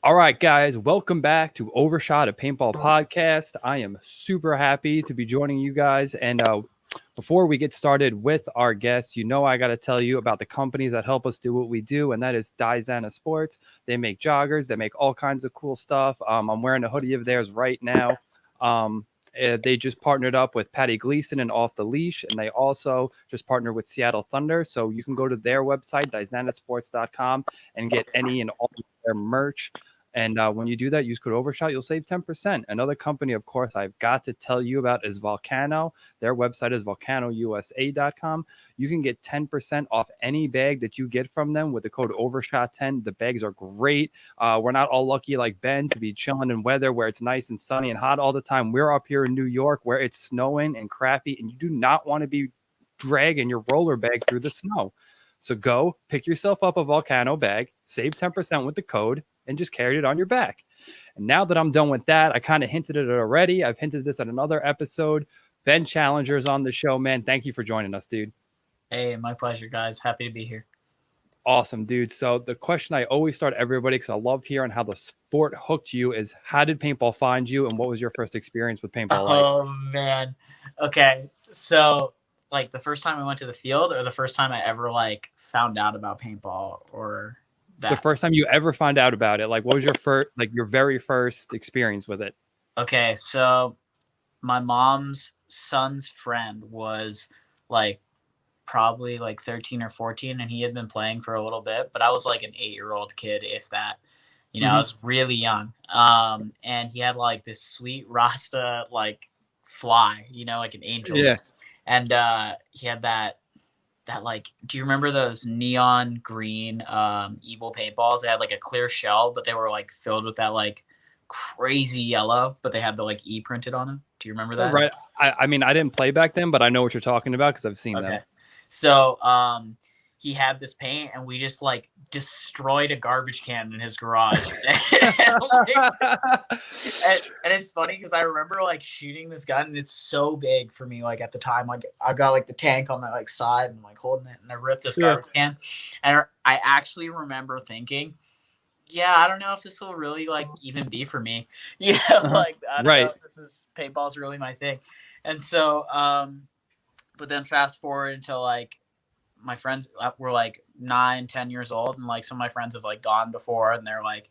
All right, guys, welcome back to Overshot, a paintball podcast. I am super happy to be joining you guys. And before we get started with our guests, I got to tell you about the companies that help us do what we do, and that is Dyzana Sports. They make joggers, they make all kinds of cool stuff. I'm wearing a hoodie of theirs right now. They just partnered up with Patty Gleason and Off the Leash, and they also just partnered with Seattle Thunder. So you can go to their website, dyzanasports.com, and get any and all of their merch. And when you do that, use code Overshot, you'll save 10%. Another company, of course, I've got to tell you about is Volcano. Their website is volcanousa.com. You can get 10% off any bag that you get from them with the code Overshot10. The bags are great. We're not all lucky like Ben to be chilling in weather where it's nice and sunny and hot all the time. We're up here in New York where it's snowing and crappy, and you do not want to be dragging your roller bag through the snow. So go pick yourself up a Volcano bag, save 10% with the code, and just carried it on your back. And now that I'm done with that, I kind of hinted at it already. I've hinted this at another episode. Ben Challenger's on the show, man. Thank you for joining us, dude. Hey, my pleasure, guys. Happy to be here. Awesome, dude. So the question I always start everybody, because I love hearing how the sport hooked you, is how did paintball find you, and what was your first experience with paintball like? Oh, man. Okay, so like the first time I went to the field, or the first time I ever like found out about paintball, or that? The first time you ever found out about it, like what was your your very first experience with it? Okay, so my mom's son's friend was like probably like 13 or 14, and he had been playing for a little bit, but I was like an 8-year-old kid, if that. I was really young. And he had like this sweet Rasta like fly, like an angel. Yeah. And he had that like, do you remember those neon green evil paintballs? They had like a clear shell, but they were like filled with that like crazy yellow, but they had the like E printed on them. Do you remember that? Right. I mean, I didn't play back then, but I know what you're talking about because I've seen them. So he had this paint, and we just like destroyed a garbage can in his garage. and it's funny because I remember like shooting this gun, and it's so big for me. Like at the time, like I got like the tank on the like side and like holding it, and I ripped this garbage can. And I actually remember thinking, yeah, I don't know if this will really like even be for me. Like I don't know if this is paintball's really my thing. And so but then fast forward until like my friends were like 9-10 years old, and like some of my friends have like gone before, and they're like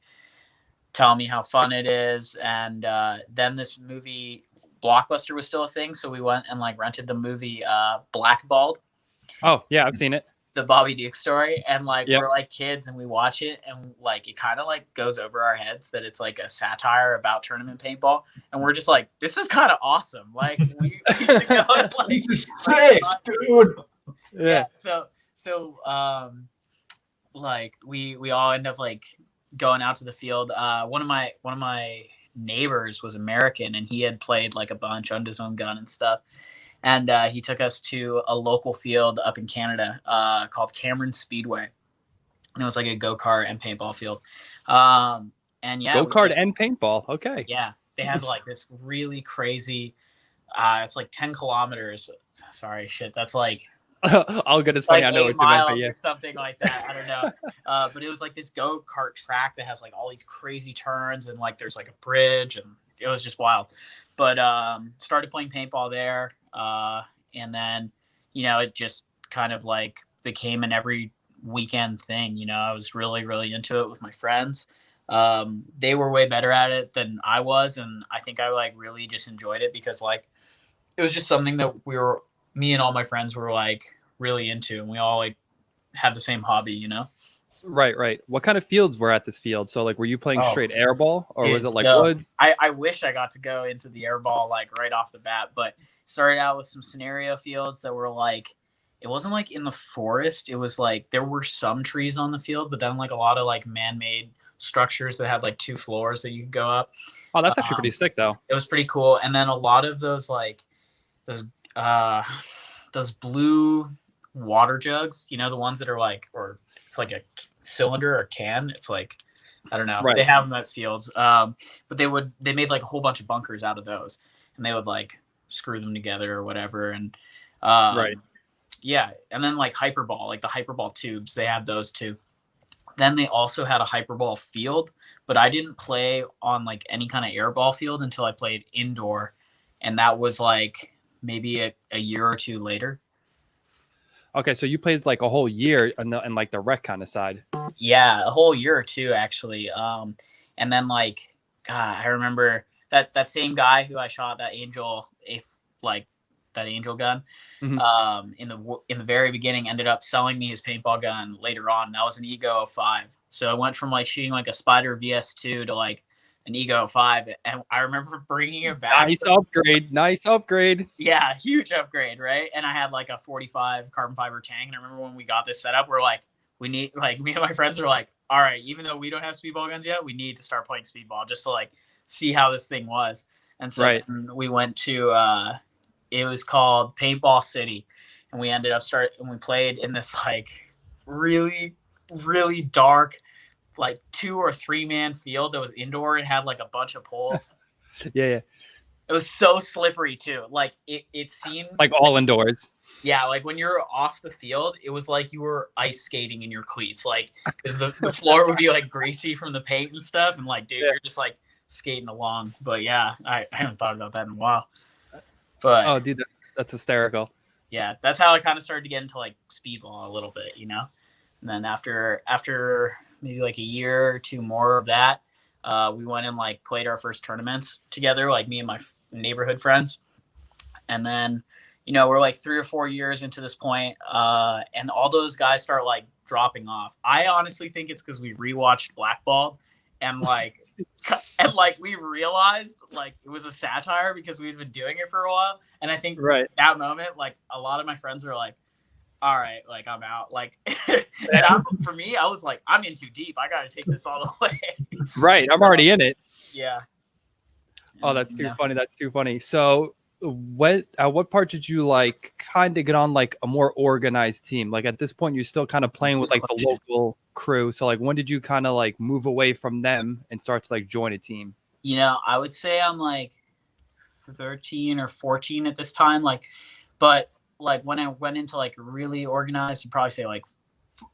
telling me how fun it is. And then this movie Blockbuster was still a thing, so we went and like rented the movie Blackballed. Oh yeah, I've seen it. The Bobby Duke story. And like we're like kids, and we watch it, and like it kind of like goes over our heads that it's like a satire about tournament paintball, and we're just like, this is kind of awesome. Like we should go and, like, sick, dude. Yeah. So like we all end up like going out to the field. One of my neighbors was American, and he had played like a bunch on his own gun and stuff. And he took us to a local field up in Canada called Cameron Speedway. And it was like a go-kart and paintball field. And yeah, go-kart and paintball. Okay. Yeah. They had like this really crazy, it's like 10 kilometers. Sorry, shit. That's like, I'll get as funny. Like I know 8 what miles you meant, or something like that. I don't know. But it was like this go-kart track that has like all these crazy turns, and like there's like a bridge, and it was just wild. But started playing paintball there. And then, it just kind of like became an every weekend thing. I was really, really into it with my friends. They were way better at it than I was. And I think I like really just enjoyed it because like, it was just something that me and all my friends were like really into, and we all like had the same hobby, Right. What kind of fields were at this field? So like, were you playing straight airball, or was it like woods? I wish I got to go into the airball like right off the bat, but started out with some scenario fields that were like, it wasn't like in the forest. It was like there were some trees on the field, but then like a lot of like man-made structures that had like 2 floors that you could go up. Oh, that's actually pretty sick though. It was pretty cool. And then a lot of those like those blue water jugs, the ones that are like, or it's like a cylinder or can. It's like, I don't know. Right. They have them at fields. But they made like a whole bunch of bunkers out of those, and they would like screw them together or whatever. And right. Yeah. And then like hyperball, like the hyperball tubes, they had those too. then they also had a hyperball field, but I didn't play on like any kind of airball field until I played indoor, and that was like maybe a year or two later. Okay, so you played like a whole year and like the rec kind of side. Yeah, a whole year or two actually. And then like, God, I remember that same guy who I shot that angel, that angel gun, Mhm. in the very beginning ended up selling me his paintball gun later on. That was an Ego 5. So I went from like shooting like a Spider VS2 to like an Ego 5, and I remember bringing it back. Nice upgrade. Yeah, huge upgrade, right? And I had like a 45 carbon fiber tank. And I remember when we got this set up, we're like, we need, like, me and my friends were like, all right, even though we don't have speedball guns yet, we need to start playing speedball just to like see how this thing was. And so then we went to it was called Paintball City, and we ended up and we played in this like really, really dark, like 2 or 3 man field that was indoor and had like a bunch of poles. Yeah. It was so slippery too. Like it seemed like all indoors. Yeah, like when you're off the field, it was like you were ice skating in your cleats, like because the floor would be like greasy from the paint and stuff, and like, dude, you're just like skating along. But yeah, I haven't thought about that in a while. But oh, dude, that's hysterical. Yeah, that's how I kind of started to get into like speedball a little bit, you know. And then after maybe like a year or two more of that, we went and like played our first tournaments together, like me and my neighborhood friends. And then, you know, we're like 3 or 4 years into this point, and all those guys start like dropping off. I honestly think it's because we rewatched Blackball, and like we realized like it was a satire because we'd been doing it for a while. And I think that moment, like a lot of my friends were like, all right, like I'm out. Like, and for me, I was like, I'm in too deep. I got to take this all the way. Right. I'm already in it. Yeah. Oh, that's too funny. That's too funny. So at what part did you like kind of get on like a more organized team? Like at this point, you're still kind of playing with like the local crew. So like when did you kind of like move away from them and start to like join a team? You know, I would say I'm like 13 or 14 at this time. But when I went into like really organized, I'd probably say like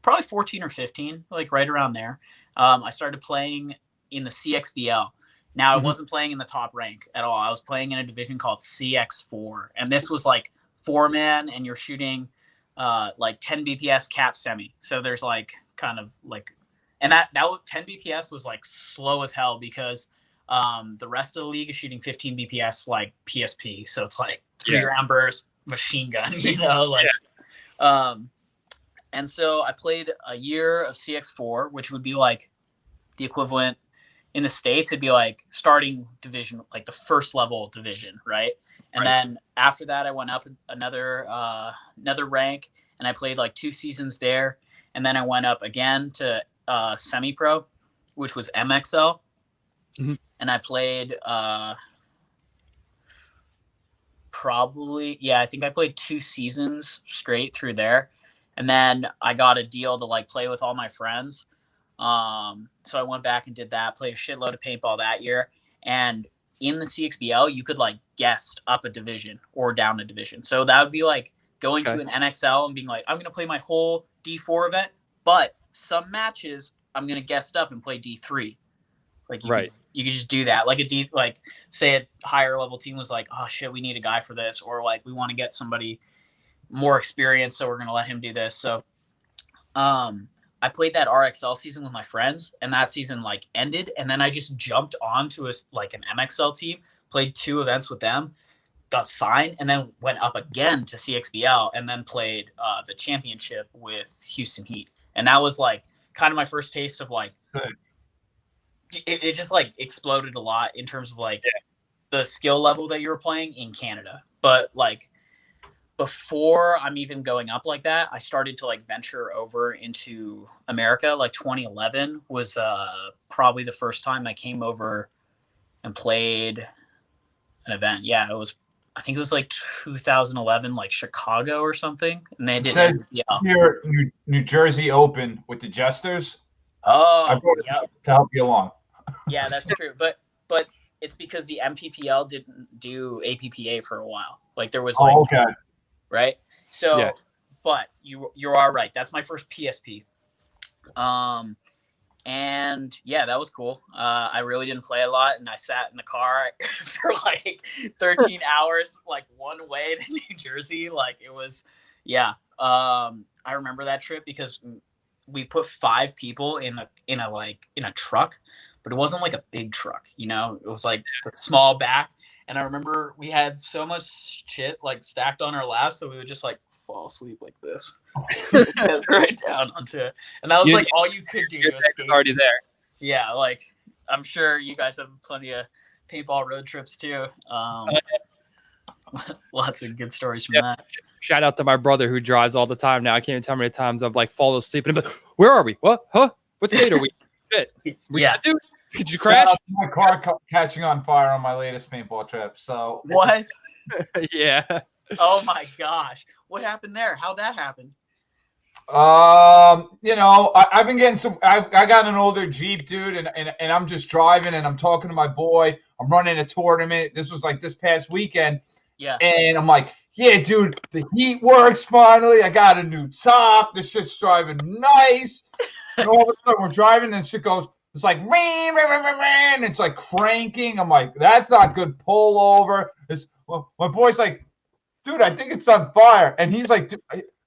probably 14 or 15, like right around there. I started playing in the CXBL. Now, I wasn't playing in the top rank at all. I was playing in a division called CX4, and this was like 4-man, and you're shooting like 10 BPS cap semi. So there's like kind of like, and that 10 BPS was like slow as hell because the rest of the league is shooting 15 BPS like PSP. So it's like 3-round burst machine gun, you know, like. And so I played a year of CX4, which would be like the equivalent. In the States, it'd be like starting division, like the first level division, right? And then after that, I went up another rank, and I played like 2 seasons there. And then I went up again to semi-pro, which was MXL. And I played I think I played 2 seasons straight through there. And then I got a deal to like play with all my friends. So I went back and did that, played a shitload of paintball that year. And in the CXBL, you could like guest up a division or down a division. So that would be like going to an NXL and being like, I'm going to play my whole D4 event, but some matches I'm going to guest up and play D3. Like you could just do that. Like say a higher level team was like, oh shit, we need a guy for this. Or like, we want to get somebody more experienced, so we're going to let him do this. So, I played that RXL season with my friends, and that season like ended. And then I just jumped onto an MXL team, played 2 events with them, got signed, and then went up again to CXBL, and then played the championship with Houston Heat. And that was like kind of my first taste of like, it just like exploded a lot in terms of like the skill level that you were playing in Canada. But like, before I'm even going up like that, I started to like venture over into America. Like 2011 was probably the first time I came over and played an event. Yeah, I think it was like 2011, like Chicago or something. And they did here New Jersey Open with the Jesters. Oh, I brought it to help you along. Yeah, that's true. But it's because the MPPL didn't do APPA for a while. Like there was right? So, but you are right. That's my first PSP. And yeah, that was cool. I really didn't play a lot, and I sat in the car for like 13 hours, like one way to New Jersey. Like it was, yeah. I remember that trip because we put 5 people in a truck, but it wasn't like a big truck, you know. It was like the small back. And I remember we had so much shit like stacked on our laps that we would just like fall asleep like this, right down onto it. And that was like all you could do. Your deck is already there. Yeah, like I'm sure you guys have plenty of paintball road trips too. Lots of good stories from that. Shout out to my brother who drives all the time now. I can't even tell how many times I've like fallen asleep and I'm like, where are we? What? Huh? What state are we? Shit. Yeah. Did you crash? My car catching on fire on my latest paintball trip. So what? Yeah. Oh my gosh. What happened there? How'd that happen? You know, I've been getting some. I got an older Jeep, dude, and I'm just driving and I'm talking to my boy. I'm running a tournament. This was like this past weekend. Yeah. And I'm like, yeah, dude, the heat works finally. I got a new top. This shit's driving nice. And all of a sudden we're driving and shit goes, it's like, ring, ring, ring, ring, ring. It's like cranking. I'm like, that's not good. Pull over. My boy's like, dude, I think it's on fire. And he's like,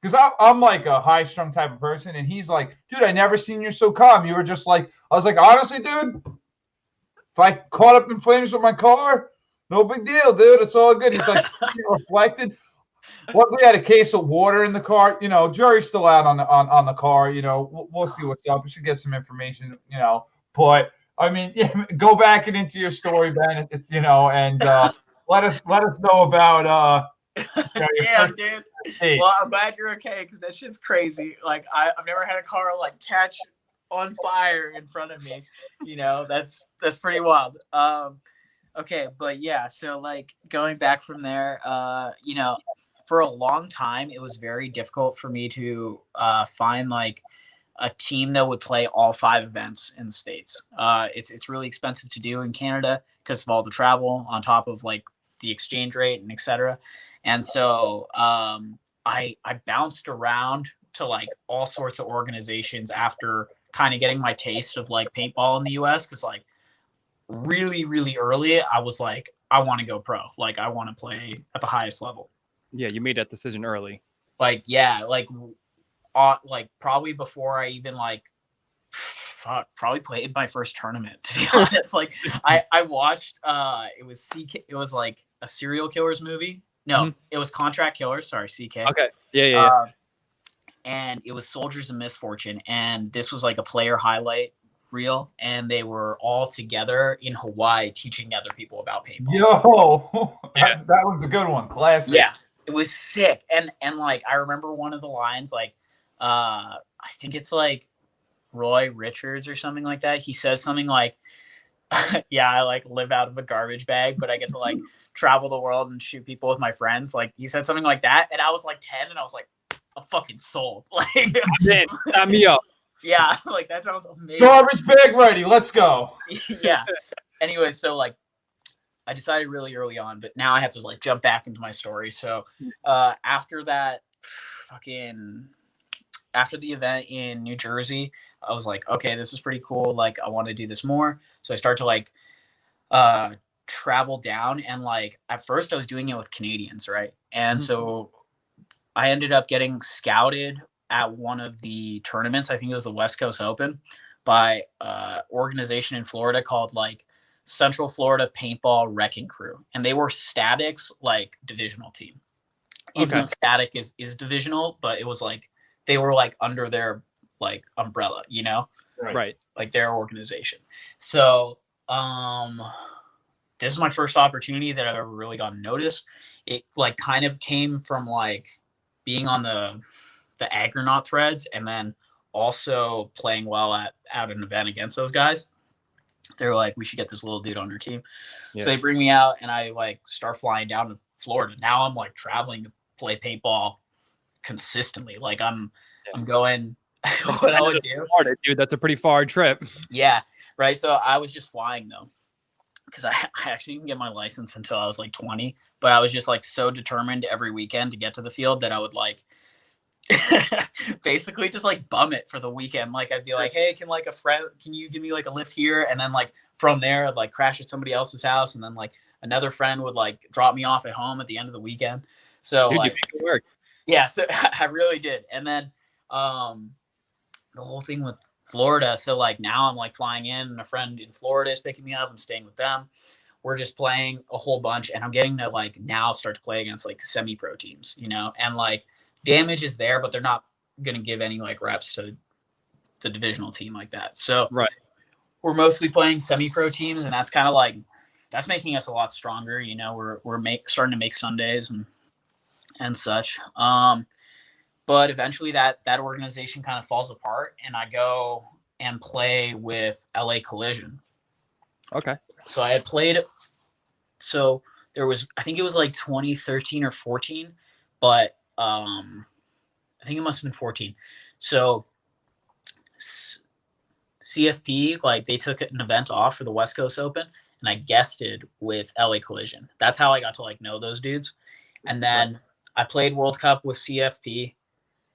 because I'm like a high-strung type of person. And he's like, dude, I never seen you so calm. You were just like, I was like, honestly, dude, if I caught up in flames with my car, no big deal, dude. It's all good. He's like, reflected. Luckily, I had a case of water in the car. You know, jury's still out on the car. You know, we'll see what's up. We should get some information. You know, but I mean, yeah, go back and into your story, Ben. It's and let us know about Damn, dude. Well, I'm glad you're okay because that shit's crazy. Like I've never had a car like catch on fire in front of me. You know, that's pretty wild. Okay, but yeah, so like going back from there, you know, for a long time, it was very difficult for me to find like a team that would play all 5 events in the States. It's really expensive to do in Canada because of all the travel on top of like the exchange rate and etc. And so I bounced around to like all sorts of organizations after kind of getting my taste of like paintball in the US because like really, really early, I was like, I want to go pro. Like, I want to play at the highest level. Yeah, you made that decision early. Like, yeah, like probably before I even probably played my first tournament. To be honest, like I watched. It was like a serial killers movie. No, It was Contract Killers. Sorry, CK. Okay. Yeah. And it was Soldiers of Misfortune, and this was like a player highlight reel, and they were all together in Hawaii teaching other people about paintball. Yo, that was a good one. Classic. Yeah, it was sick. And like I remember one of the lines, like I think it's like Roy Richards or something like that. He says something like, yeah, I like live out of a garbage bag, but I get to like travel the world and shoot people with my friends. Like he said something like that, and I was like 10, and I was like, I'm fucking sold. Like, sign me up. Yeah, like that sounds amazing. Garbage bag ready. Let's go. Yeah. Anyway, so like I decided really early on, but now I have to like jump back into my story. So after that, after the event in New Jersey, I was like, okay, this is pretty cool. Like I want to do this more. So I start to like travel down, and like at first I was doing it with Canadians, right? And so I ended up getting scouted at one of the tournaments. I think it was the West Coast Open by organization in Florida called like Central Florida Paintball Wrecking Crew. And they were Static's like divisional team. Even though Static is divisional, but it was like, they were like under their like umbrella, you know? Right. Like their organization. So this is my first opportunity that I've ever really gotten noticed. It like kind of came from like being on the Agronaut threads, and then also playing well at an event against those guys. They're like, we should get this little dude on our team. Yeah. So they bring me out, and I like start flying down to Florida. Now I'm like traveling to play paintball consistently. Like I'm going what I would do. Florida, dude, that's a pretty far trip. Yeah. Right. So I was just flying though, because I actually didn't get my license until I was like 20, but I was just like so determined every weekend to get to the field that I would like basically just like bum it for the weekend. Like I'd be like, hey, can you give me like a lift here? And then like from there I'd like crash at somebody else's house, and then like another friend would like drop me off at home at the end of the weekend. So Dude, like, you make it work. yeah, so I really did. And then the whole thing with Florida. So like now I'm like flying in, and a friend in Florida is picking me up. I'm staying with them. We're just playing a whole bunch, and I'm getting to like now start to play against like semi-pro teams, and like damage is there, but they're not going to give any like reps to the divisional team like that. So Right. we're mostly playing semi-pro teams, and that's kind of like, that's making us a lot stronger. We're starting to make Sundays and such. But eventually that organization kind of falls apart, and I go and play with LA Collision. Okay. So I had played, so there was, I think it was like 2013 or 14, but I think it must have been 14. So CFP, like they took an event off for the West Coast Open, and I guested with LA Collision. That's how I got to like know those dudes. And then I played World Cup with CFP,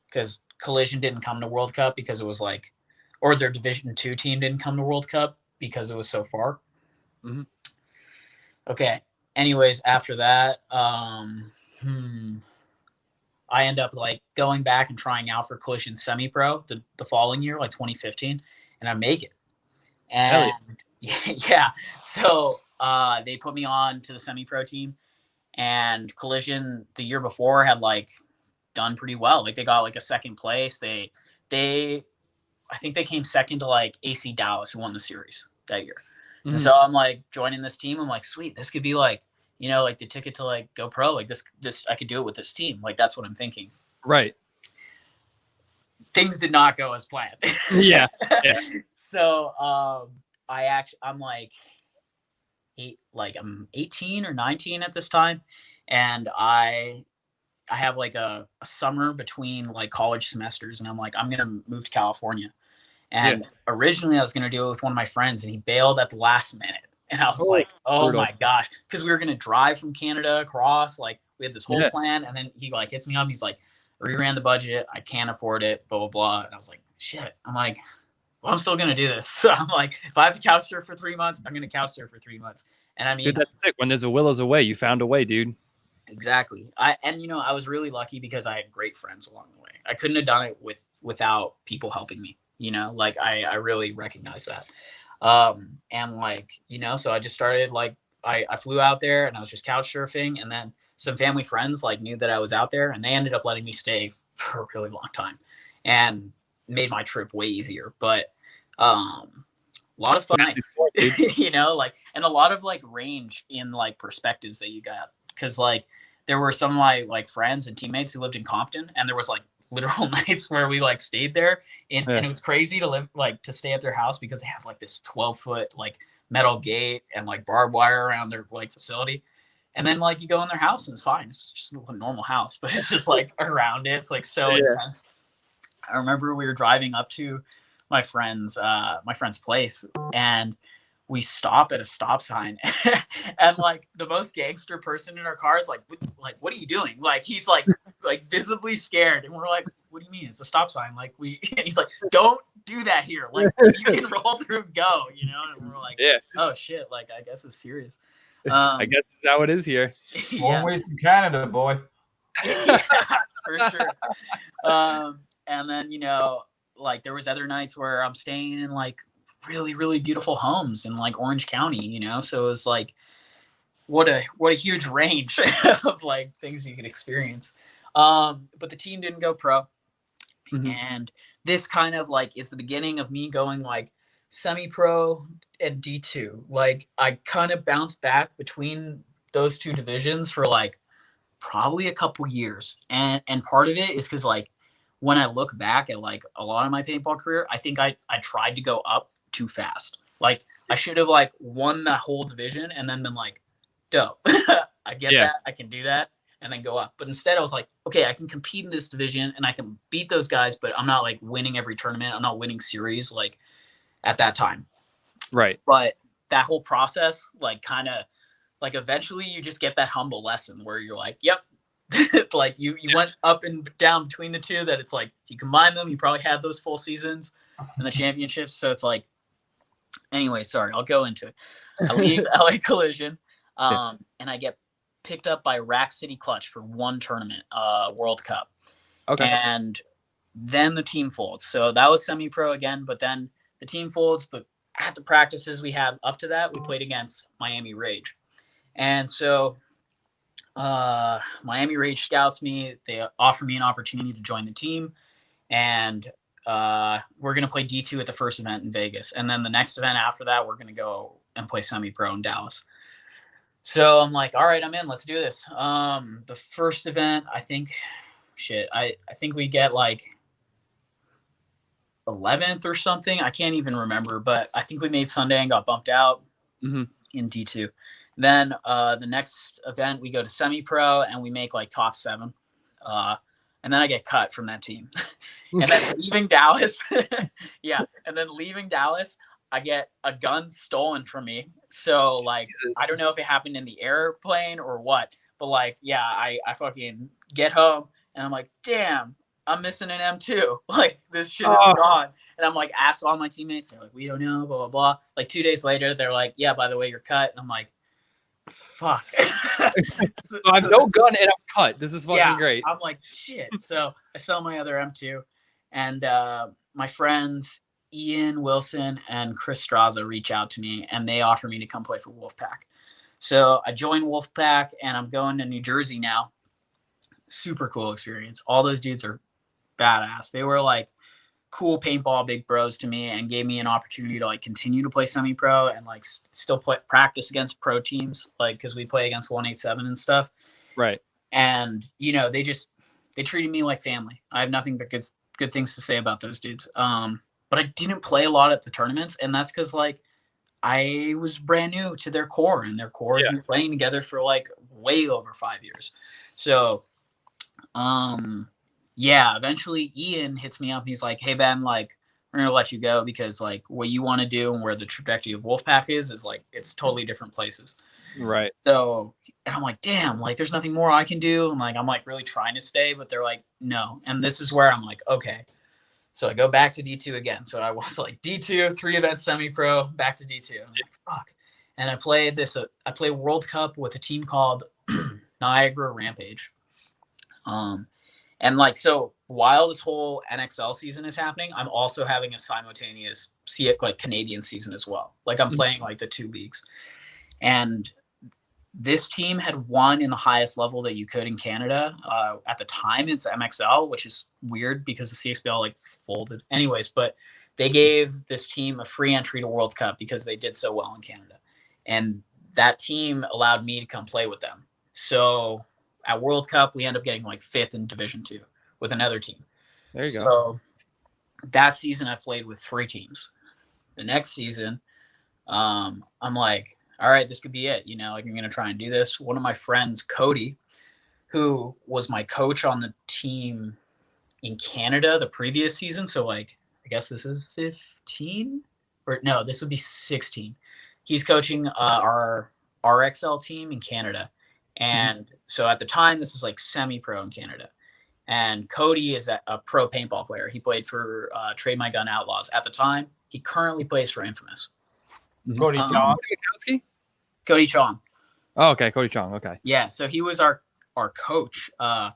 because Collision didn't come to World Cup because it was like, or their Division 2 team didn't come to World Cup because it was so far. Mm-hmm. Okay. Anyways, after that, I end up like going back and trying out for Collision Semi-Pro the following year, like 2015, and I make it. And yeah, so they put me on to the Semi-Pro team, and Collision the year before had like done pretty well. Like they got like a second place. They I think they came second to like AC Dallas, who won the series that year. Mm-hmm. And so I'm like joining this team. I'm like, sweet, this could be like, like the ticket to like go pro. Like this I could do it with this team. Like that's what I'm thinking. Right. Things did not go as planned. Yeah. So I'm like I'm 18 or 19 at this time, and I have like a summer between like college semesters, and I'm like, I'm going to move to California. And originally I was going to do it with one of my friends, and he bailed at the last minute. And I was like, oh brutal. My gosh. Cause we were going to drive from Canada across, like we had this whole plan. And then he like hits me up. He's like, reran the budget. I can't afford it, blah, blah, blah. And I was like, shit. I'm like, well, I'm still going to do this. So I'm like, if I have to couch surf for 3 months, I'm going to couch surf for 3 months. And I mean, dude, that's sick. When there's a will, there's a way. You found a way, dude. Exactly. I was really lucky because I had great friends along the way. I couldn't have done it without people helping me, like I really recognize that. And like, so I just started like, I flew out there and I was just couch surfing, and then some family friends like knew that I was out there, and they ended up letting me stay for a really long time and made my trip way easier. But, a lot of fun nights, like, and a lot of like range in like perspectives that you got. Cause like there were some of my like friends and teammates who lived in Compton, and there was like literal nights where we like stayed there, and it was crazy to live, like to stay at their house, because they have like this 12-foot like metal gate and like barbed wire around their like facility. And then like you go in their house and it's fine. It's just a normal house, but it's just like around it. It's like so intense. I remember we were driving up to my friend's place, and we stop at a stop sign, and like the most gangster person in our car is like, what are you doing? Like, he's like visibly scared. And we're like, what do you mean? It's a stop sign. Like and he's like, don't do that here. Like you can roll through, go, and we're like, oh shit. Like, I guess it's serious. I guess that's how it is here. Long ways from Canada, boy. Yeah, for sure. And then, like there was other nights where I'm staying in like really, really beautiful homes in like Orange County, so it was like, what a huge range of like things you could experience. But the team didn't go pro. Mm-hmm. And this kind of like is the beginning of me going like semi-pro and D2. Like I kind of bounced back between those two divisions for like probably a couple years. And part of it is because like when I look back at like a lot of my paintball career, I think I tried to go up too fast. Like I should have like won that whole division and then been like, dope. I get that. I can do that. And then go up. But instead I was like, okay, I can compete in this division and I can beat those guys, but I'm not like winning every tournament. I'm not winning series like at that time. Right. But that whole process, like kind of like eventually you just get that humble lesson where you're like, yep, like you went up and down between the two, that it's like if you combine them, you probably had those full seasons and the championships. So it's like, anyway, sorry, I'll go into it. I leave LA Collision, and I get picked up by Rack City Clutch for one tournament, World Cup. Okay. And then the team folds. So that was semi-pro again, but then the team folds. But at the practices we had up to that, we played against Miami Rage. And so Miami Rage scouts me. They offer me an opportunity to join the team. And we're going to play D2 at the first event in Vegas. And then the next event after that, we're going to go and play semi-pro in Dallas. So I'm like, all right, I'm in. Let's do this. The first event, I think we get like 11th or something. I can't even remember, but I think we made Sunday and got bumped out in D2. Then the next event, we go to semi-pro and we make like top 7. And then I get cut from that team. And then leaving Dallas, and then leaving Dallas, I get a gun stolen from me. So like, I don't know if it happened in the airplane or what, but like, I fucking get home and I'm like, damn, I'm missing an M2. Like this shit is gone. And I'm like, ask all my teammates. They're like, we don't know, blah, blah, blah. Like 2 days later, they're like, yeah, by the way, you're cut. And I'm like, fuck. So I have no gun and I'm cut. This is fucking great. I'm like, shit. So I sell my other M2 and my friends, Ian Wilson and Chris Straza, reach out to me and they offer me to come play for Wolfpack. So I joined Wolfpack and I'm going to New Jersey now. Super cool experience. All those dudes are badass. They were like cool paintball big bros to me and gave me an opportunity to like continue to play semi-pro and like still practice against pro teams, like because we play against 187 and stuff. Right. And you know, they treated me like family. I have nothing but good things to say about those dudes. But I didn't play a lot at the tournaments, and that's because like I was brand new to their core, and their core has been playing together for like way over 5 years. So eventually Ian hits me up. He's like, hey, Ben, like, we're going to let you go because like what you want to do and where the trajectory of Wolfpack is like, it's totally different places. Right. So, and I'm like, damn, like there's nothing more I can do. And like, I'm like really trying to stay, but they're like, no. And this is where I'm like, okay. So I go back to D2 again. So I was like D2, 3 events semi-pro, back to D2. I'm like, fuck. And I played I played World Cup with a team called Niagara Rampage. And like, so while this whole NXL season is happening, I'm also having a simultaneous Canadian season as well. Like I'm playing like the 2 leagues. And this team had won in the highest level that you could in Canada. At the time, it's MXL, which is weird because the CXBL like folded. Anyways, but they gave this team a free entry to World Cup because they did so well in Canada. And that team allowed me to come play with them. So at World Cup, we end up getting like 5th in Division 2 with another team. There you go. So that season, I played with 3 teams. The next season, I'm like, all right, this could be it. You know, like I'm going to try and do this. One of my friends, Cody, who was my coach on the team in Canada the previous season. So like, I guess this is 15 or no, this would be 16. He's coaching our RXL team in Canada. And so at the time, this is like semi-pro in Canada. And Cody is a pro paintball player. He played for Trade My Gun Outlaws at the time. He currently plays for Infamous. Cody Chong. Cody Chong. Oh, okay. Cody Chong. Okay. Yeah. So he was our coach the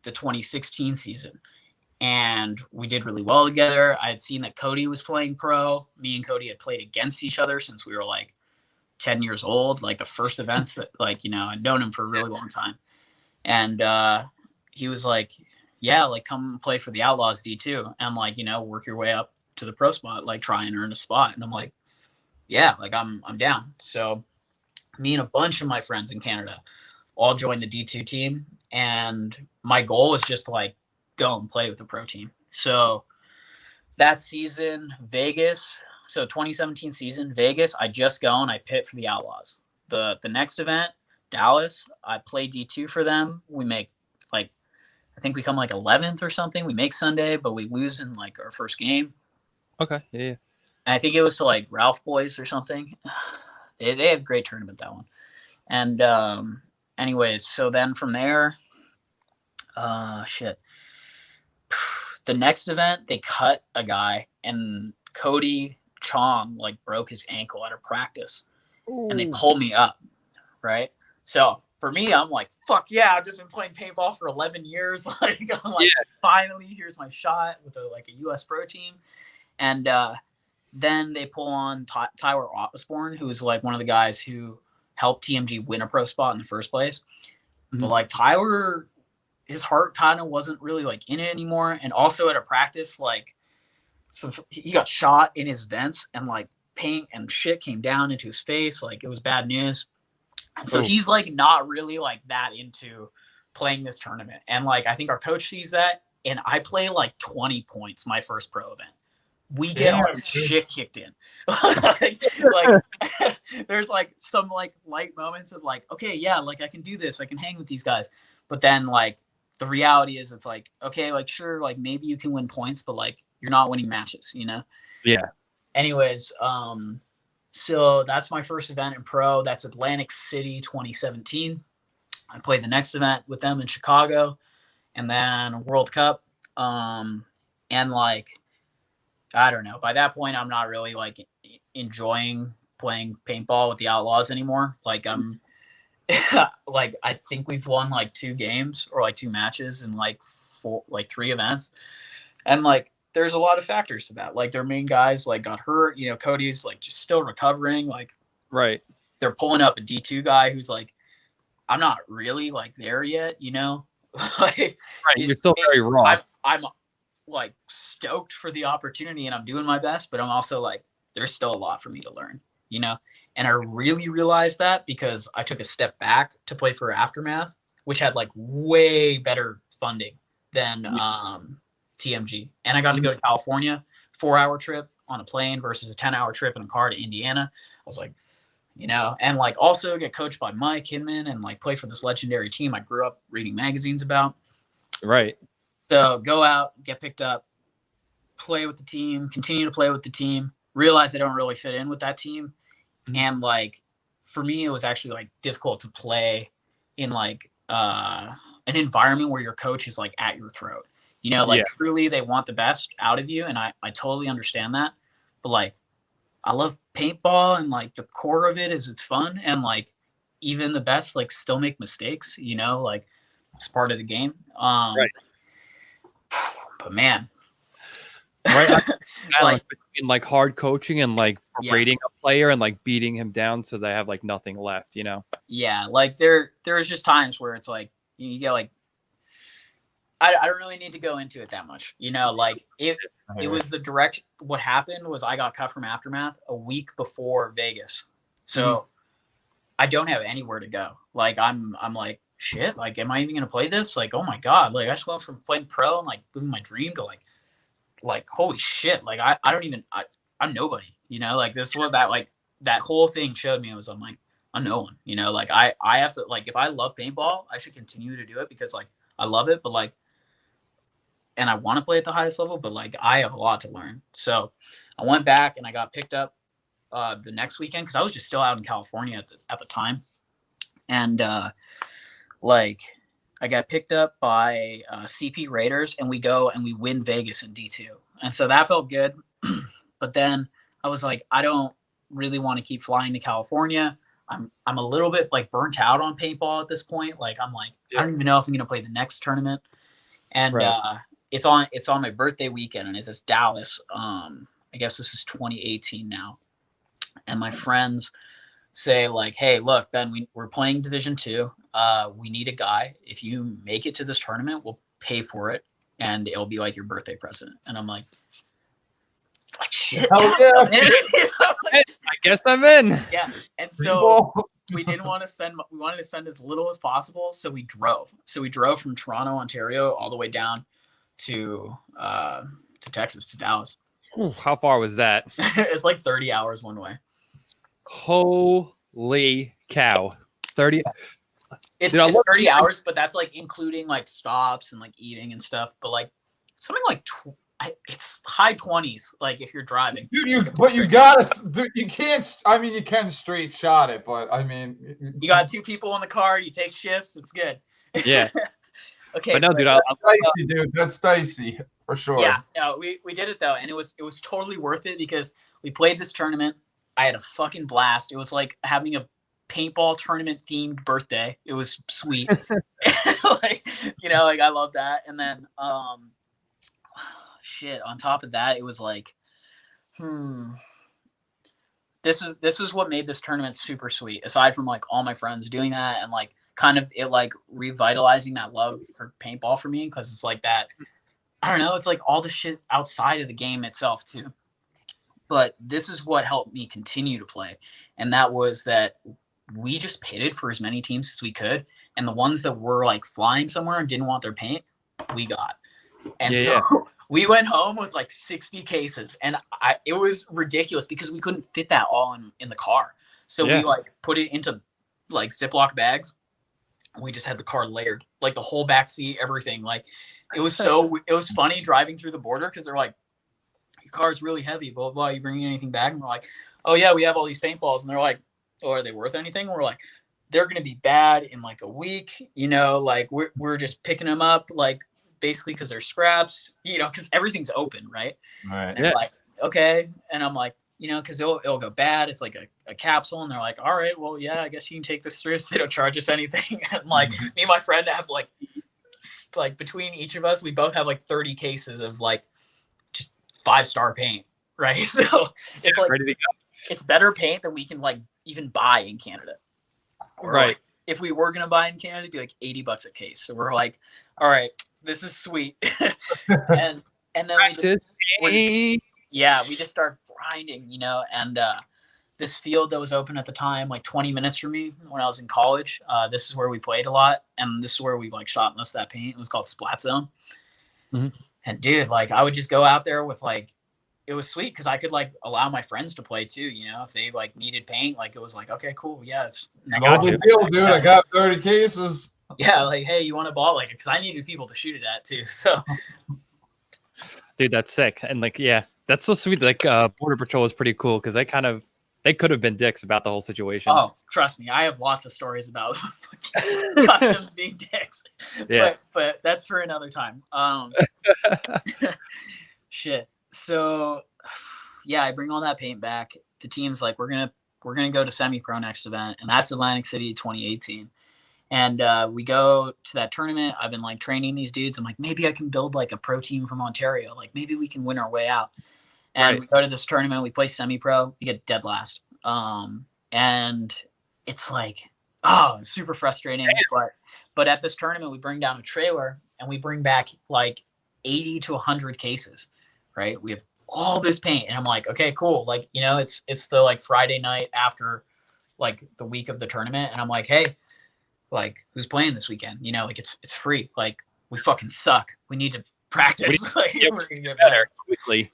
2016 season. And we did really well together. I had seen that Cody was playing pro. Me and Cody had played against each other since we were like 10 years old. Like the first events that like, you know, I'd known him for a really long time. And he was like, yeah, like come play for the Outlaws D2 and like, you know, work your way up to the pro spot, like try and earn a spot. And I'm like, yeah, like I'm down. So me and a bunch of my friends in Canada all joined the D2 team. And my goal was just to like go and play with the pro team. So that season, Vegas, so 2017 season, Vegas, I just go and I pit for the Outlaws. The next event, Dallas, I play D2 for them. We make like, I think we come like 11th or something. We make Sunday, but we lose in like our first game. Okay. Yeah. And I think it was to like Ralph Boys or something. They have a great tournament, that one. And anyways, so then from there, Shit. The next event, they cut a guy, and Cody Chong like broke his ankle at a practice, and they Ooh. pulled me up, right? So for me, I'm like, fuck yeah, I've just been playing paintball for 11 years. Like, I'm like, finally, here's my shot with a US pro team. And then they pull on Tyler Osborne, who was like one of the guys who helped TMG win a pro spot in the first place. Mm-hmm. But like Tyler, his heart kind of wasn't really like in it anymore. And also at a practice, like, so he got shot in his vents, and like paint and shit came down into his face. Like, it was bad news. And so he's like not really like that into playing this tournament. And like, I think our coach sees that, and I play like 20 points my first pro event. We get our shit kicked in. like there's like some like light moments of like, okay, yeah, like I can do this, I can hang with these guys. But then like the reality is, it's like, okay, like sure, like maybe you can win points, but like you're not winning matches, you know? Yeah. Anyways, so that's my first event in pro. That's Atlantic City 2017. I played the next event with them in Chicago, and then World Cup. And like, I don't know. By that point, I'm not really like enjoying playing paintball with the Outlaws anymore. Like, I'm like, I think we've won like 2 games or like 2 matches in like 3 events. And like, there's a lot of factors to that. Like, their main guys like got hurt. You know, Cody's like just still recovering. Like, right. They're pulling up a D2 guy who's like, I'm not really like there yet, you know? Like, right. You're still very raw. I'm like stoked for the opportunity, and I'm doing my best, but I'm also like, there's still a lot for me to learn, you know? And I really realized that because I took a step back to play for Aftermath, which had like way better funding than TMG. And I got to go to California, 4-hour trip on a plane versus a 10-hour trip in a car to Indiana. I was like, you know, and like also get coached by Mike Hinman and like play for this legendary team I grew up reading magazines about. Right. So go out, get picked up, play with the team, continue to play with the team, realize I don't really fit in with that team. Mm-hmm. And like, for me, it was actually like difficult to play in like an environment where your coach is like at your throat, you know, like truly they want the best out of you. And I totally understand that. But like, I love paintball, and like the core of it is it's fun. And like, even the best, like still make mistakes, you know, like it's part of the game. Right. But man, right, like between like hard coaching and like berating a player and like beating him down so they have like nothing left, you know? Yeah, like there's just times where it's like you get like, I don't really need to go into it that much, you know? Like it was the direct. What happened was I got cut from Aftermath a week before Vegas, so I don't have anywhere to go. Like I'm like, shit, like, am I even gonna play this? Like, oh my god, like I just went from playing pro and like living my dream to like holy shit, like I don't even, I'm nobody, you know? Like this is what that whole thing showed me. I'm like, I'm no one, you know? Like I have to, like, if I love paintball, I should continue to do it because like I love it, but like, and I want to play at the highest level, but like I have a lot to learn. So I went back and I got picked up the next weekend because I was just still out in California at the time. And like I got picked up by CP Raiders, and we go and we win Vegas in D2. And so that felt good. But then I was like, I don't really want to keep flying to California. I'm a little bit like burnt out on paintball at this point. Like I'm like, I don't even know if I'm going to play the next tournament. And it's on my birthday weekend, and it's Dallas. I guess this is 2018 now. And my friends say like, hey, look, Ben, we're playing Division 2. We need a guy. If you make it to this tournament, we'll pay for it, and it'll be like your birthday present. And I'm like shit. Hell yeah. I guess I'm in. Yeah. And so we wanted to spend as little as possible. So we drove. From Toronto, Ontario, all the way down to Texas, to Dallas. Ooh, how far was that? It's like 30 hours one way. Holy cow. 30. It's 30 hours, but that's like including like stops and like eating and stuff. But like something like it's high 20s, like if you're driving. Dude, you gotta, you can't. I mean, you can straight shot it, but I mean, you got 2 people in the car. You take shifts. It's good. Yeah. Okay, But no, dude, That's dicey, dude. That's dicey for sure. yeah, no, we did it though, and it was totally worth it because we played this tournament. I had a fucking blast. It was like having a paintball tournament themed birthday. It was sweet. Like, like I love that. And then shit, on top of that, it was like, this was what made this tournament super sweet, aside from like all my friends doing that and like kind of it like revitalizing that love for paintball for me, because it's like that, I don't know, it's like all the shit outside of the game itself too. But this is what helped me continue to play, and that was that we just pitted for as many teams as we could, and the ones that were like flying somewhere and didn't want their paint, we got. And we went home with like 60 cases, and it was ridiculous because we couldn't fit that all in the car. So we like put it into like Ziploc bags. We just had the car layered, like the whole back seat, everything. Like it was funny driving through the border because they're like, your car's really heavy, blah, blah, blah. You bringing anything back? And we're like, oh yeah, we have all these paintballs. And they're like, oh, are they worth anything? And we're like, they're going to be bad in like a week, like we're just picking them up, like basically because they're scraps, because everything's open, right? Right. And like, okay. And I'm like, because it'll go bad. It's like a capsule. And they're like, all right, well, yeah, I guess you can take this through. So they don't charge us anything. And like me and my friend have like between each of us, we both have like 30 cases of like just 5-star paint, right? So it's like, ready to go. It's better paint than we can like even buy in Canada. Right. Like, if we were going to buy in Canada, it'd be like $80 a case. So we're like, all right, this is sweet. and then we just start grinding, and this field that was open at the time, like 20 minutes from me when I was in college, this is where we played a lot. And this is where we like shot most of that paint. It was called Splat Zone. Mm-hmm. And dude, like I would just go out there with like, it was sweet because I could like allow my friends to play too, if they like needed paint, like it was like, okay, cool. Yeah. No big deal, dude. I got 30 cases. Yeah. Like, hey, you want a ball? Like, cause I needed people to shoot it at too. So dude, that's sick. And like, yeah, that's so sweet. Like Border Patrol is pretty cool because they could have been dicks about the whole situation. Oh, trust me. I have lots of stories about customs being dicks. Yeah. But that's for another time. Shit. So yeah, I bring all that paint back. The team's like, we're gonna go to semi-pro next event, and that's Atlantic City 2018. And we go to that tournament. I've been like training these dudes. I'm like, maybe I can build like a pro team from Ontario. Like maybe we can win our way out. And we go to this tournament. We play semi-pro. We get dead last. And it's like, super frustrating. But at this tournament, we bring down a trailer and we bring back like 80 to 100 cases. Right. We have all this paint, and I'm like, okay, cool. Like, it's the like Friday night after like the week of the tournament. And I'm like, hey, like who's playing this weekend? Like it's free. Like we fucking suck. We need to practice. We're gonna get better quickly.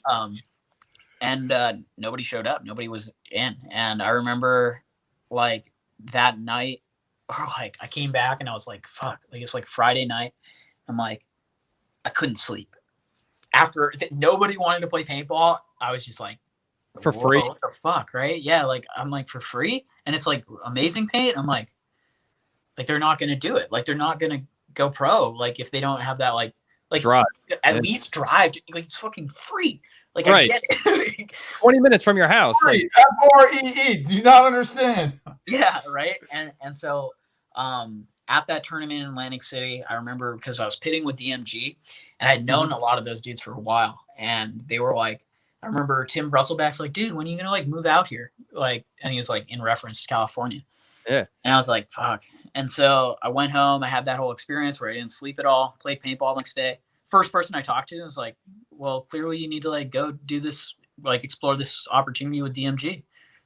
And nobody showed up. Nobody was in. And I remember like that night, or like I came back and I was like, fuck, like it's like Friday night. I'm like, I couldn't sleep. After nobody wanted to play paintball, I was just like, for free. What the fuck, right? Yeah, like I'm like, for free, and it's like amazing paint. I'm like they're not gonna do it. Like they're not gonna go pro. Like if they don't have that like drive. At least drive. Like it's fucking free. Like right. I get it. 20 minutes from your house. Free. F-R-E-E. Do you not understand? Yeah, right. And so at that tournament in Atlantic City, I remember because I was pitting with DMG, and I had known a lot of those dudes for a while, and they were like, I remember Tim Brusselback's like, dude, when are you gonna like move out here? Like, and he was like in reference to California. Yeah. And I was like, fuck. And so I went home. I had that whole experience where I didn't sleep at all. Played paintball next day. First person I talked to was like, well, clearly you need to like go do this, like explore this opportunity with DMG.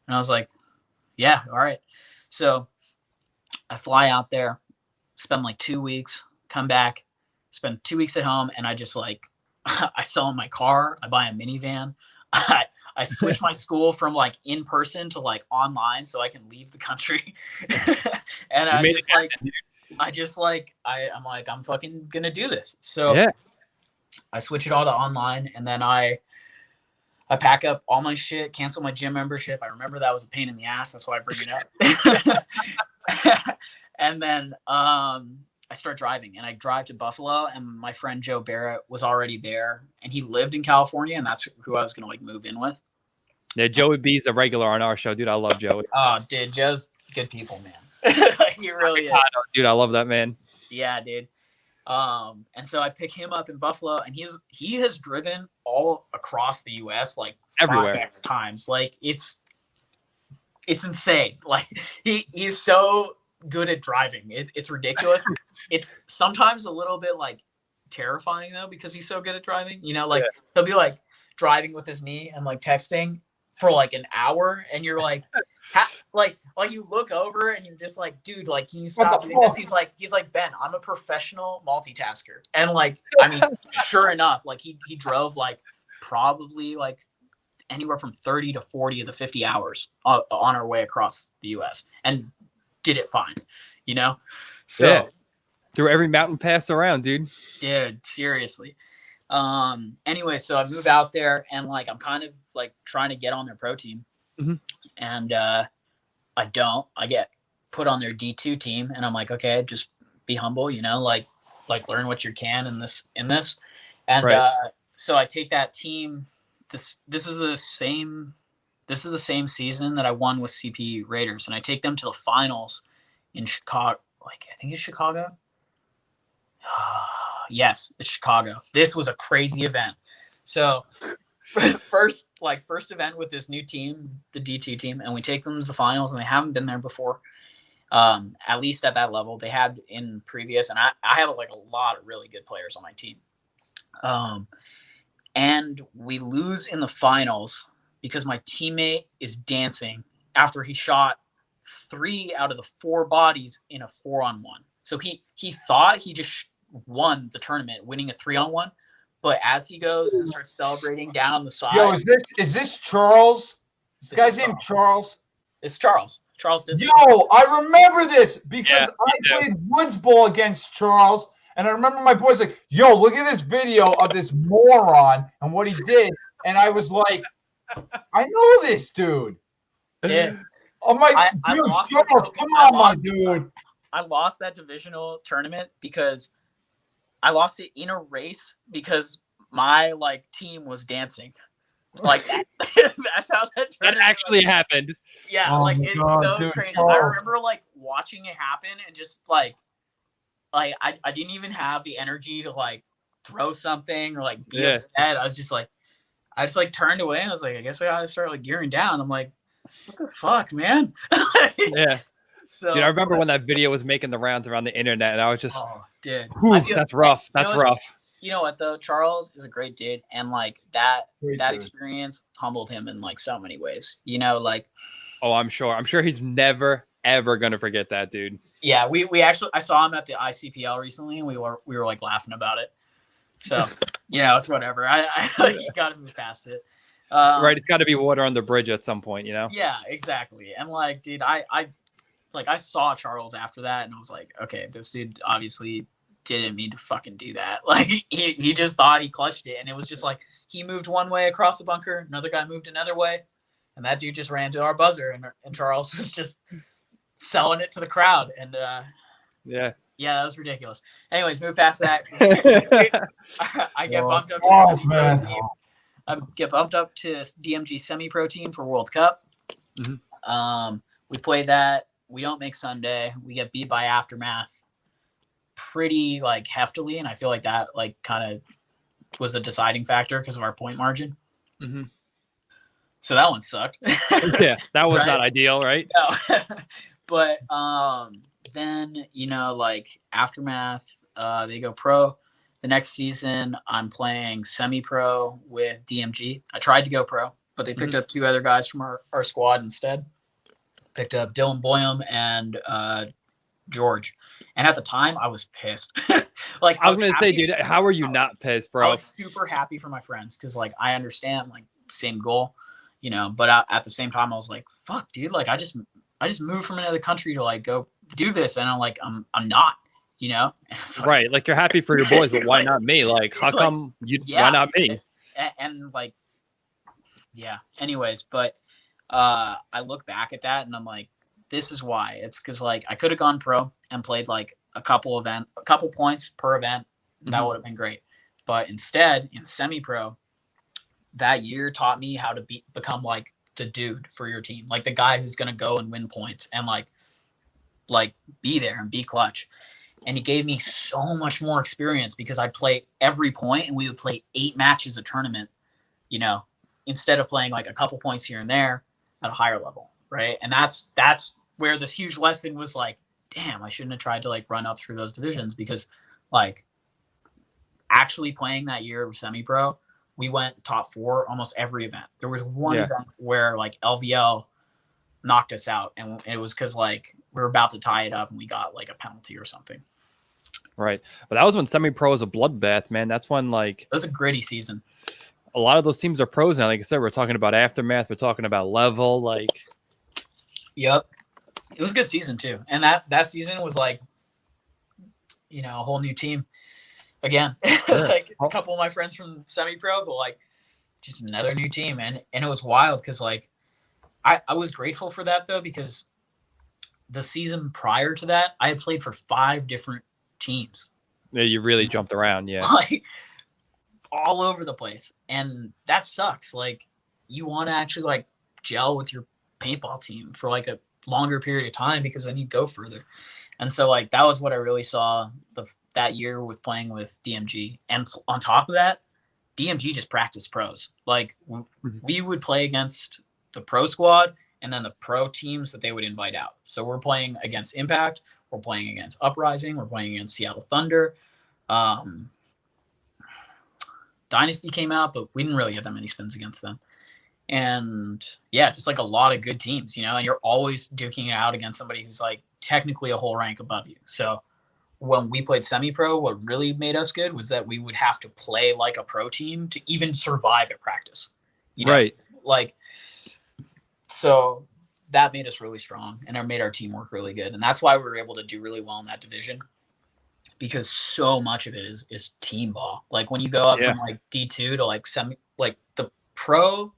And I was like, yeah, all right. So I fly out there, spend like 2 weeks, come back, spend 2 weeks at home, and I just like, I sell my car, I buy a minivan, I switch my school from like in person to like online so I can leave the country. And I'm like, I'm fucking gonna do this. So yeah. I switch it all to online, and then I pack up all my shit, cancel my gym membership. I remember that was a pain in the ass. That's why I bring it up. And then I start driving, and I drive to Buffalo, and my friend Joe Barrett was already there, and he lived in California, and that's who I was gonna like move in with. Yeah, Joey B's a regular on our show, dude. I love Joey. Oh, dude, Joe's good people, man. He really is. Dude, I love that man. Yeah, dude. And so I pick him up in Buffalo, and he has driven all across the US like Everywhere. 5x times. Like it's insane. Like he's so good at driving. It's ridiculous. It's sometimes a little bit like terrifying though, because he's so good at driving. You know, like he'll be like driving with his knee and like texting for like an hour, and you're like, like you look over and you're just like, dude, like, can you stop doing this? He's like, Ben, I'm a professional multitasker. And like, I mean, sure enough, like he drove like probably like anywhere from 30 to 40 of the 50 hours on our way across the US and did it fine, you know? So yeah. Through every mountain pass around, dude. Dude, seriously. Anyway, so I move out there, and like I'm kind of like trying to get on their pro team. Mm-hmm. And I don't. I get put on their D2 team, and I'm like, okay, just be humble, you know, like learn what you can in this. And so I take that team. This is the same season that I won with CP Raiders, and I take them to the finals in Chicago. Like I think it's Chicago. Yes, it's Chicago. This was a crazy event. So first event with this new team, the D2 team, and we take them to the finals, and they haven't been there before. At least at that level. They had in previous, and I have like a lot of really good players on my team. And we lose in the finals because my teammate is dancing after he shot 3 out of the 4 bodies in a 4-on-1. So he thought he just won the tournament, winning a 3-on-1. But as he goes and starts celebrating down the side. Yo, is this Charles? This guy's named Charles. It's Charles. Charles did this. Yo, I remember this because I played woods ball against Charles, and I remember my boys like, yo, look at this video of this moron and what he did. And I was like, I know this dude. Yeah. I'm like, dude, Charles, come on, my dude. I lost that divisional tournament because I lost it in a race because my like team was dancing. Like that, that's how that actually happened. Yeah, like it's so crazy. Charles. I remember like watching it happen and just like I didn't even have the energy to like throw something or like be upset. I just turned away and I was like, I guess I gotta start like gearing down. I'm like, what the fuck, man? Yeah. So, dude, I remember when that video was making the rounds around the internet, and I was just, dude, that's rough. That's rough. You know what though? Charles is a great dude, and like that experience humbled him in like so many ways. You know, like. Oh, I'm sure he's never ever gonna forget that, dude. Yeah, we actually I saw him at the ICPL recently, and we were like laughing about it. So you know, it's whatever. I like you got to move past it. Right, it's got to be water on the bridge at some point, you know. Yeah, exactly. And like, dude, I saw Charles after that, and I was like, okay, this dude obviously didn't mean to fucking do that. Like, he just thought he clutched it, and it was just like he moved one way across the bunker, another guy moved another way, and that dude just ran to our buzzer, and Charles was just selling it to the crowd, and yeah, that was ridiculous. Anyways, move past that. I get bumped up to the team. I get bumped up to DMG semi-pro team for World Cup. Mm-hmm. We play that. We don't make Sunday. We get beat by Aftermath pretty like heftily, and I feel like that like kind of was a deciding factor because of our point margin. Mm-hmm. So that one sucked. Yeah, that was not ideal, right? No. But then you know, like Aftermath, they go pro. The next season, I'm playing semi-pro with DMG. I tried to go pro, but they picked up 2 other guys from our squad instead. Picked up Dylan Boyum and George. And at the time, I was pissed. Like I was going to say, dude, how are you not pissed, bro? I was super happy for my friends because, like, I understand, like, same goal, you know. But at the same time, I was like, fuck, dude. Like, I just moved from another country to, like, go do this. And I'm like, I'm not. You know, like, right? Like you're happy for your boys, but why not me? Like, how come you? Yeah, why not me? And like, yeah. Anyways, but I look back at that and I'm like, this is why. It's because like I could have gone pro and played like a couple points per event, that would have been great. But instead, in semi-pro, that year taught me how to become like the dude for your team, like the guy who's going to go and win points and like be there and be clutch. And he gave me so much more experience because I'd play every point and we would play 8 matches a tournament, you know, instead of playing like a couple points here and there at a higher level. Right. And that's where this huge lesson was like, damn, I shouldn't have tried to like run up through those divisions, because like actually playing that year of semi-pro, we went top 4 almost every event. There was one event where like LVL knocked us out, and it was because like we were about to tie it up and we got like a penalty or something. Right. But that was when semi-pro was a bloodbath, man. That's when like it was a gritty season. A lot of those teams are pros now. Like I said, we're talking about Aftermath, we're talking about Level, like. Yep. It was a good season too. And that season was like, you know, a whole new team again. Sure. Like a couple of my friends from semi-pro, but like just another new team. And it was wild because like I was grateful for that though, because the season prior to that, I had played for 5 different teams. Yeah, you really jumped around, yeah. Like all over the place. And that sucks. Like you want to actually like gel with your paintball team for like a longer period of time, because then you go further. And so like that was what I really saw that year with playing with DMG. And on top of that, DMG just practiced pros. Like we would play against the pro squad and then the pro teams that they would invite out. So we're playing against Impact, we're playing against Uprising, we're playing against Seattle Thunder. Dynasty came out, but we didn't really get that many spins against them. And yeah, just like a lot of good teams, you know, and you're always duking it out against somebody who's like technically a whole rank above you. So when we played semi-pro, what really made us good was that we would have to play like a pro team to even survive at practice. You know? Right. Like, so that made us really strong, and it made our teamwork really good. And that's why we were able to do really well in that division, because so much of it is team ball. Like when you go up from like D2 to like like the pro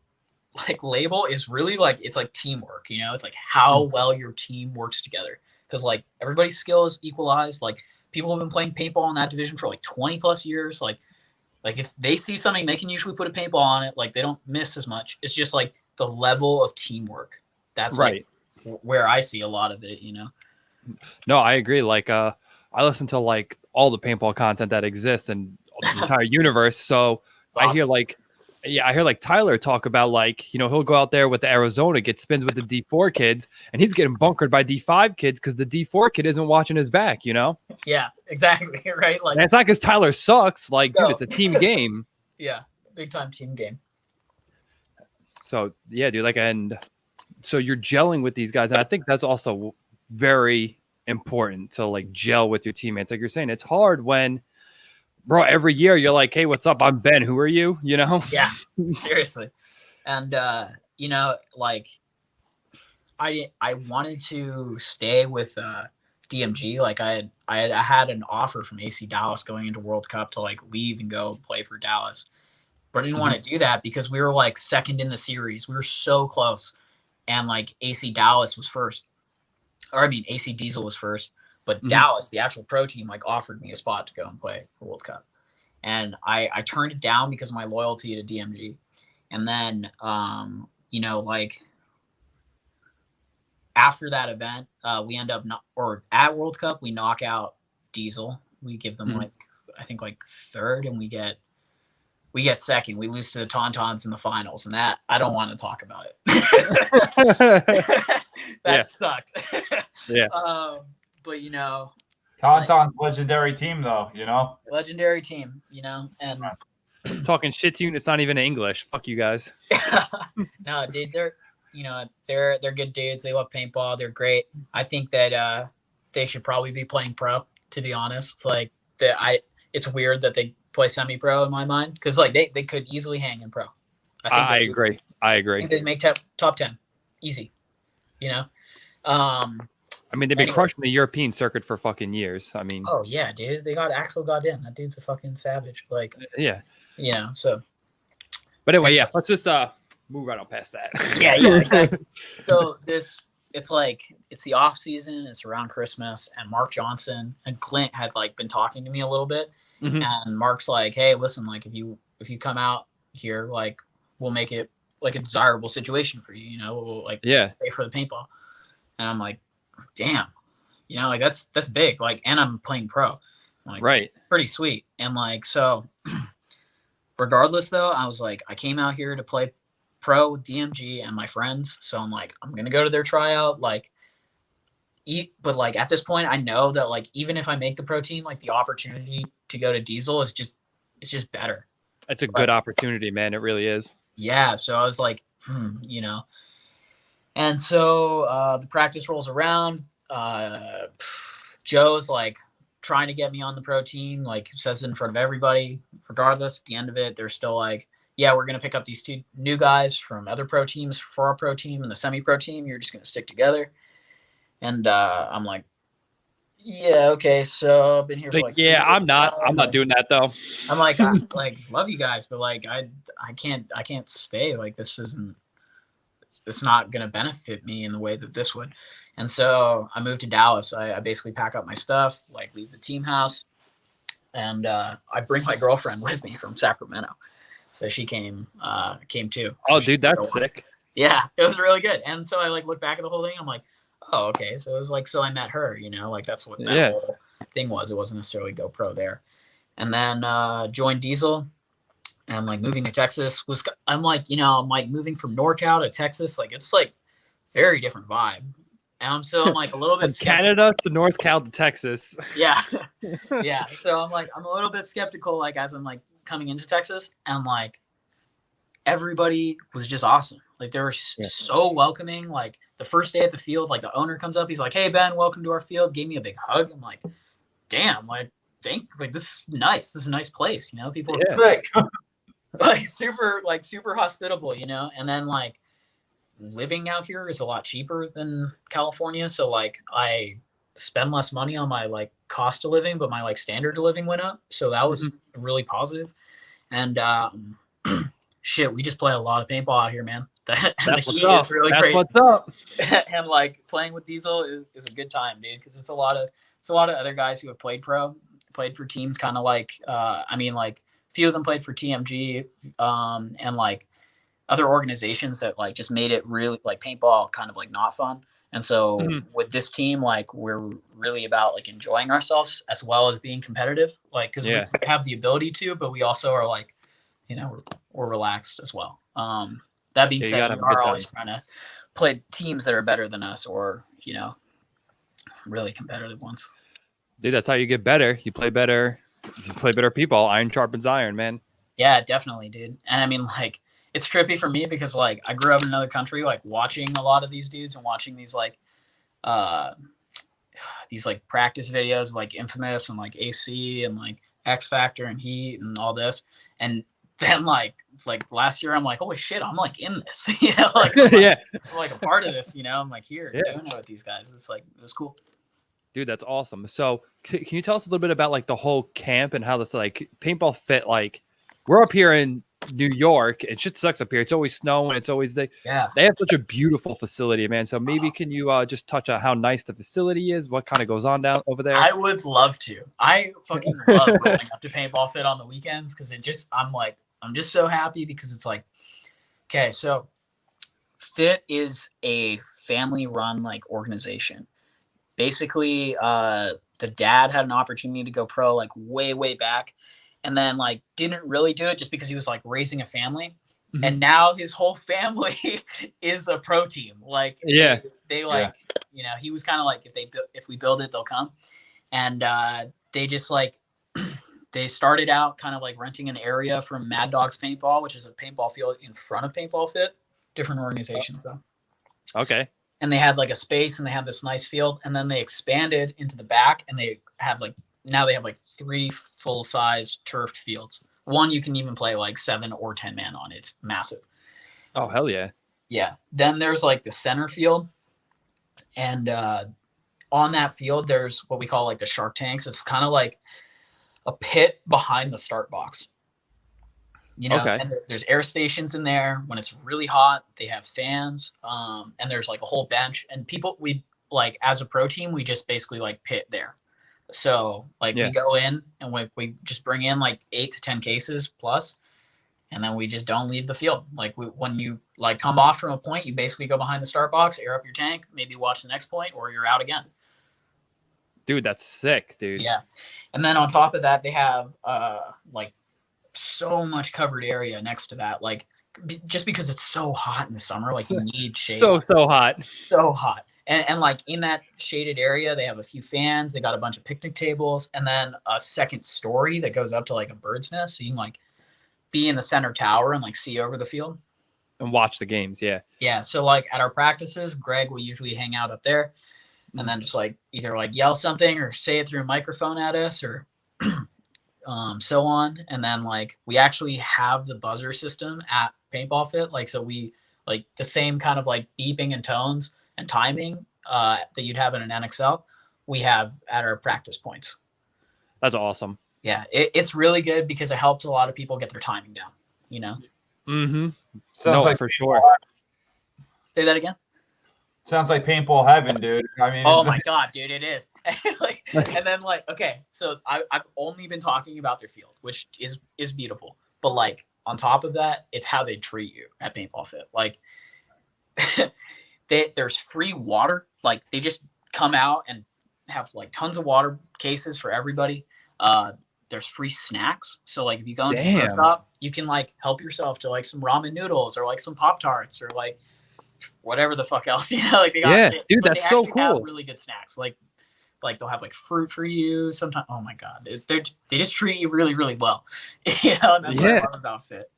like label is really like, it's like teamwork, you know, it's like how well your team works together. Cause like everybody's skill is equalized. Like people have been playing paintball in that division for like 20 plus years. Like if they see something, they can usually put a paintball on it. Like they don't miss as much. It's just like the level of teamwork. That's right. Like where I see a lot of it, you know? No, I agree. Like, I listen to like all the paintball content that exists and the entire universe. So awesome. I hear like Tyler talk about like, you know, he'll go out there with the Arizona, get spins with the D4 kids, and he's getting bunkered by D5 kids because the D4 kid isn't watching his back, you know? Yeah, exactly. Right. Like, and it's not because Tyler sucks. Like, dude, it's a team game. Yeah, big time team game. So yeah, dude, like, and so you're gelling with these guys, and I think that's also very important to like gel with your teammates. Like you're saying, it's hard when, bro, every year you're like, hey, what's up? I'm Ben. Who are you? You know? Yeah, seriously. And, you know, like I wanted to stay with DMG. Like I had an offer from AC Dallas going into World Cup to like leave and go play for Dallas. But I didn't want to do that because we were like second in the series. We were so close. And like AC Dallas was first. Or I mean, AC Diesel was first. But Dallas, the actual pro team, like offered me a spot to go and play for World Cup. And I turned it down because of my loyalty to DMG. And then, you know, like after that event, we end up at World Cup, we knock out Diesel. We give them like, I think like third, and we get second. We lose to the Tauntauns in the finals, and that I don't want to talk about it. That sucked. Yeah. But you know, Tauntaun's legendary team, though. You know, legendary team. You know, and talking shit to you, and it's not even English. Fuck you guys. No, dude, they're good dudes. They love paintball. They're great. I think that they should probably be playing pro. To be honest, like it's weird that they play semi-pro in my mind, because like they could easily hang in pro. I agree. I think they'd make top 10 easy. You know. I mean, they've been crushing the European circuit for fucking years. I mean, oh yeah, dude, they got Axel Godin. That dude's a fucking savage. Like, yeah, you know. So, but anyway, yeah, let's just move right on past that. Yeah, exactly. So this it's the off season. It's around Christmas, and Mark Johnson and Clint had like been talking to me a little bit, and Mark's like, "Hey, listen, like if you come out here, like we'll make it like a desirable situation for you. You know, we'll like pay for the paintball." And I'm like, "Damn, you know, like that's big. Like, and I'm playing pro, like, right? Pretty sweet." And like so, regardless though, I was like, I came out here to play pro with DMG and my friends, so I'm like, I'm gonna go to their tryout, like but like at this point I know that like even if I make the pro team, like the opportunity to go to Diesel is just better. It's a good opportunity, man. It really is. Yeah, so I was like, you know. And so the practice rolls around, Joe's like trying to get me on the pro team, like says it in front of everybody. Regardless, at the end of it, they're still like, yeah, we're going to pick up these 2 new guys from other pro teams for our pro team and the semi-pro team. You're just going to stick together. And I'm like, yeah, okay. So I've been here for like, yeah, I'm not doing that though. I'm like, I like love you guys, but like, I can't stay. Like, it's not going to benefit me in the way that this would. And so I moved to Dallas. I basically pack up my stuff, like leave the team house, and I bring my girlfriend with me from Sacramento. So she came too. So dude, that's sick. Yeah, it was really good. And so I like look back at the whole thing. I'm like, oh, okay. So it was like, so I met her, you know, like that's what that whole thing was. It wasn't necessarily go pro there. And then joined Diesel, and like moving to Texas I'm like, you know, I'm like moving from NorCal to Texas. Like it's like very different vibe. And I'm still like a little bit Canada to North Cal to Texas. Yeah. Yeah. So I'm like, I'm a little bit skeptical, like as I'm like coming into Texas, and like everybody was just awesome. Like they were so welcoming. Like the first day at the field, like the owner comes up, he's like, "Hey Ben, welcome to our field." Gave me a big hug. I'm like, damn, like this is nice. This is a nice place, you know. People are super hospitable, you know. And then like living out here is a lot cheaper than California, so like I spend less money on my like cost of living, but my like standard of living went up, so that was really positive. And shit, we just play a lot of paintball out here, man. That's what's up. Really That's crazy. What's up. And like playing with Diesel is a good time, dude, because it's a lot of other guys who have played for teams, kind of like I mean, like a few of them played for TMG, and like other organizations that like just made it really like paintball kind of like not fun. And so with this team, like we're really about like enjoying ourselves as well as being competitive, like because we have the ability to, but we also are like, you know, we're relaxed as well. That being said, we are always trying to play teams that are better than us, or, you know, really competitive ones. Dude, that's how you get better. You play better people. Iron sharpens iron, man. Yeah, definitely, dude. And I mean, like, it's trippy for me because like I grew up in another country, like watching a lot of these dudes and watching these like practice videos of like Infamous and like AC and like X Factor and Heat and all this. And then like last year I'm like, holy shit, I'm like in this, you know, like I'm like a part of this, you know. I'm like here doing it with these guys. It's like, it was cool. Dude, that's awesome. So can you tell us a little bit about like the whole camp and how this like paintball fit? Like we're up here in New York and shit sucks up here. It's always snowing. It's always they have such a beautiful facility, man. So maybe can you just touch on how nice the facility is? What kind of goes on down over there? I would love to. I fucking love rolling up to Paintball Fit on the weekends because I'm just so happy because it's like, okay, so Fit is a family-run like organization. Basically, the dad had an opportunity to go pro like way back, and then like didn't really do it just because he was like raising a family. And now his whole family is a pro team. Like they like, you know, he was kind of like, if we build it, they'll come. And they just like, they started out kind of like renting an area from Mad Dogs Paintball, which is a paintball field in front of Paintball Fit. Different organizations though. Okay. And they had like a space and they had this nice field, and then they expanded into the back, and they have like, now they have like 3 full-size turfed fields. One you can even play like 7 or 10 man on. It's massive. Oh, hell yeah. Yeah. Then there's like the center field, and on that field there's what we call like the shark tanks. It's kind of like a pit behind the start box. You know, Okay. and there's air stations in there. When it's really hot, they have fans. And there's like a whole bench. And people, we like as a pro team, we just basically like pit there. So like Yeah. we go in and we just bring in like 8 to 10 cases plus, and then we just don't leave the field. Like when you like come off from a point, you basically go behind the start box, air up your tank, maybe watch the next point, or you're out again. Dude, that's sick, dude. Yeah. And then on top of that, they have like so much covered area next to that. Like just because it's so hot in the summer, like you need shade. So hot. So hot. And like in that shaded area, they have a few fans. They got a bunch of picnic tables, and then a second story that goes up to like a bird's nest. So you can like be in the center tower and like see over the field and watch the games. Yeah. Yeah. So like at our practices, Greg will usually hang out up there and then just like either like yell something or say it through a microphone at us or so on. And then like we actually have the buzzer system at Paintball Fit. Like so we like the same kind of like beeping and tones and timing that you'd have in an NXL, we have at our practice points. That's awesome. Yeah, it's really good because it helps a lot of people get their timing down, you know? Mm-hmm. Sounds like for sure. Say that again? Sounds like paintball heaven, dude. I mean, oh my God, dude, it is. Like, and then like, okay, so I've only been talking about their field, which is beautiful. But like on top of that, it's how they treat you at Paintball Fit. Like there's free water. Like they just come out and have like tons of water cases for everybody. There's free snacks. So like if you go into the shop, you can like help yourself to like some ramen noodles or like some Pop-Tarts or like whatever the fuck else, you know, like they got, dude, that's so cool. Have really good snacks. Like they'll have like fruit for you sometimes. Oh my God. They just treat you really, really well. You know, and that's what I love about Fit.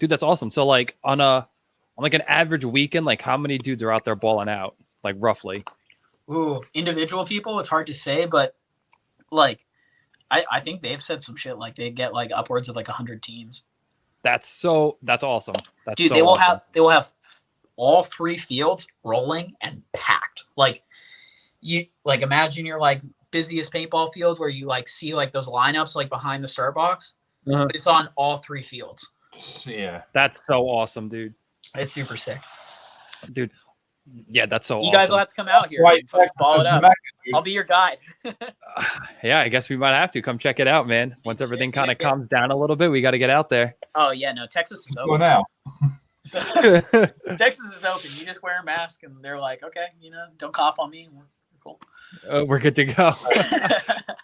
Dude, that's awesome. So like on like an average weekend, like how many dudes are out there balling out? Like roughly? Ooh, individual people, it's hard to say, but like I think they've said some shit like they get like upwards of like 100 teams. That's awesome. Dude, they will have all 3 fields rolling and packed. Like you like imagine your like busiest paintball field where you like see like those lineups like behind the start box, but it's on all 3 fields. Yeah, that's so awesome, dude. It's super sick, dude. Yeah, that's so awesome. You guys will have to come out here. Right, ball it up. I'll be your guide. Yeah, I guess we might have to come check it out, man. Once everything kind of calms down a little bit, we got to get out there. Oh yeah, no, Texas is open. Go now. So, Texas is open. You just wear a mask, and they're like, okay, you know, don't cough on me. We're cool. We're good to go.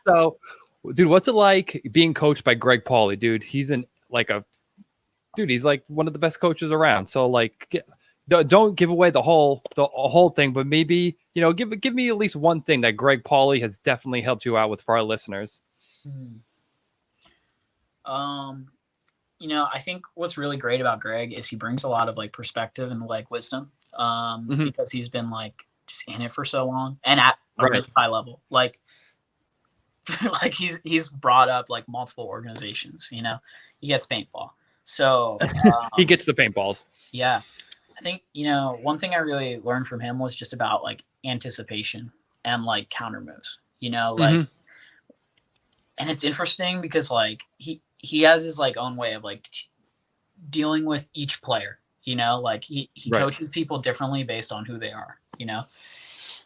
So, dude, what's it like being coached by Greg Pauly, dude? He's he's like one of the best coaches around. So like, don't give away the whole thing, but maybe, you know, give me at least one thing that Greg Pauly has definitely helped you out with for our listeners. You know, I think what's really great about Greg is he brings a lot of like perspective and like wisdom, because he's been like just in it for so long and at a really high level. Like like he's brought up like multiple organizations, you know, he gets paintball. So he gets the paintballs. Yeah. I think, you know, one thing I really learned from him was just about like anticipation and like counter moves, you know, like, and it's interesting because like he has his like own way of like dealing with each player, you know, like he coaches people differently based on who they are, you know,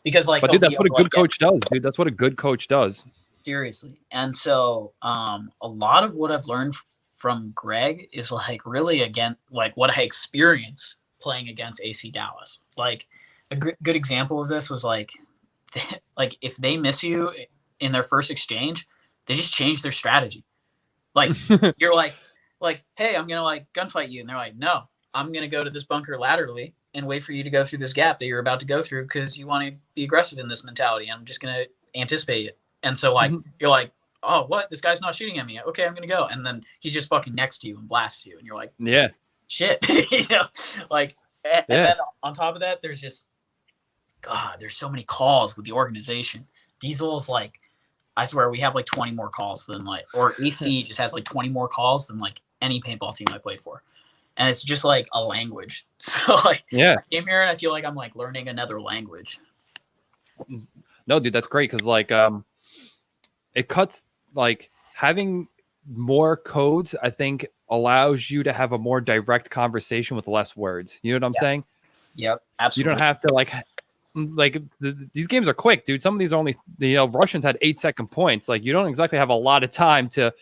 because like, but dude, that's what a good coach does, dude. That's what a good coach does. Seriously. And so a lot of what I've learned from Greg is like really, again, like what I experienced playing against AC Dallas. Like a good example of this was like if they miss you in their first exchange, they just change their strategy. Like you're like, hey, I'm gonna like gunfight you, and they're like, no, I'm gonna go to this bunker laterally and wait for you to go through this gap that you're about to go through because you want to be aggressive in this mentality. I'm just gonna anticipate it. And so like you're like, oh, what? This guy's not shooting at me. Okay, I'm gonna go. And then he's just fucking next to you and blasts you, and you're like, yeah, shit. You know, like, and then on top of that, there's just, God, there's so many calls with the organization. Diesel's like, I swear we have like 20 more calls than like, or AC just has like 20 more calls than like any paintball team I played for. And it's just like a language. So like, I came here and I feel like I'm like learning another language. No, dude, that's great. Cause like, it cuts like having more codes, I think, allows you to have a more direct conversation with less words. You know what I'm saying? Yep, You absolutely. don't have to these games are quick, dude. Some of these are only, Russians had 8-second points. Like, you don't exactly have a lot of time to,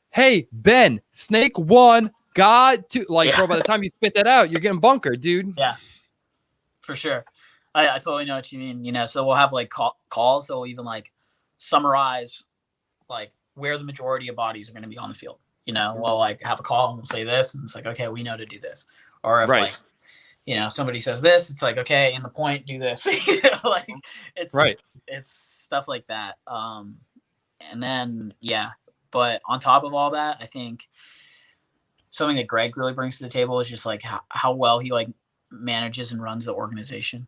hey, Ben, Snake 1, God 2. Like, bro, by the time you spit that out, you're getting bunkered, dude. Yeah, for sure. I totally know what you mean. So we'll have like calls that will even like summarize like where the majority of bodies are going to be on the field. We'll like have a call and we'll say this, and it's like, okay, we know to do this. Or if Right. somebody says this, it's like, okay, in the point, do this. Like it's right. It's stuff like that. And then but on top of all that, I think something that Greg really brings to the table is just like how well he like manages and runs the organization.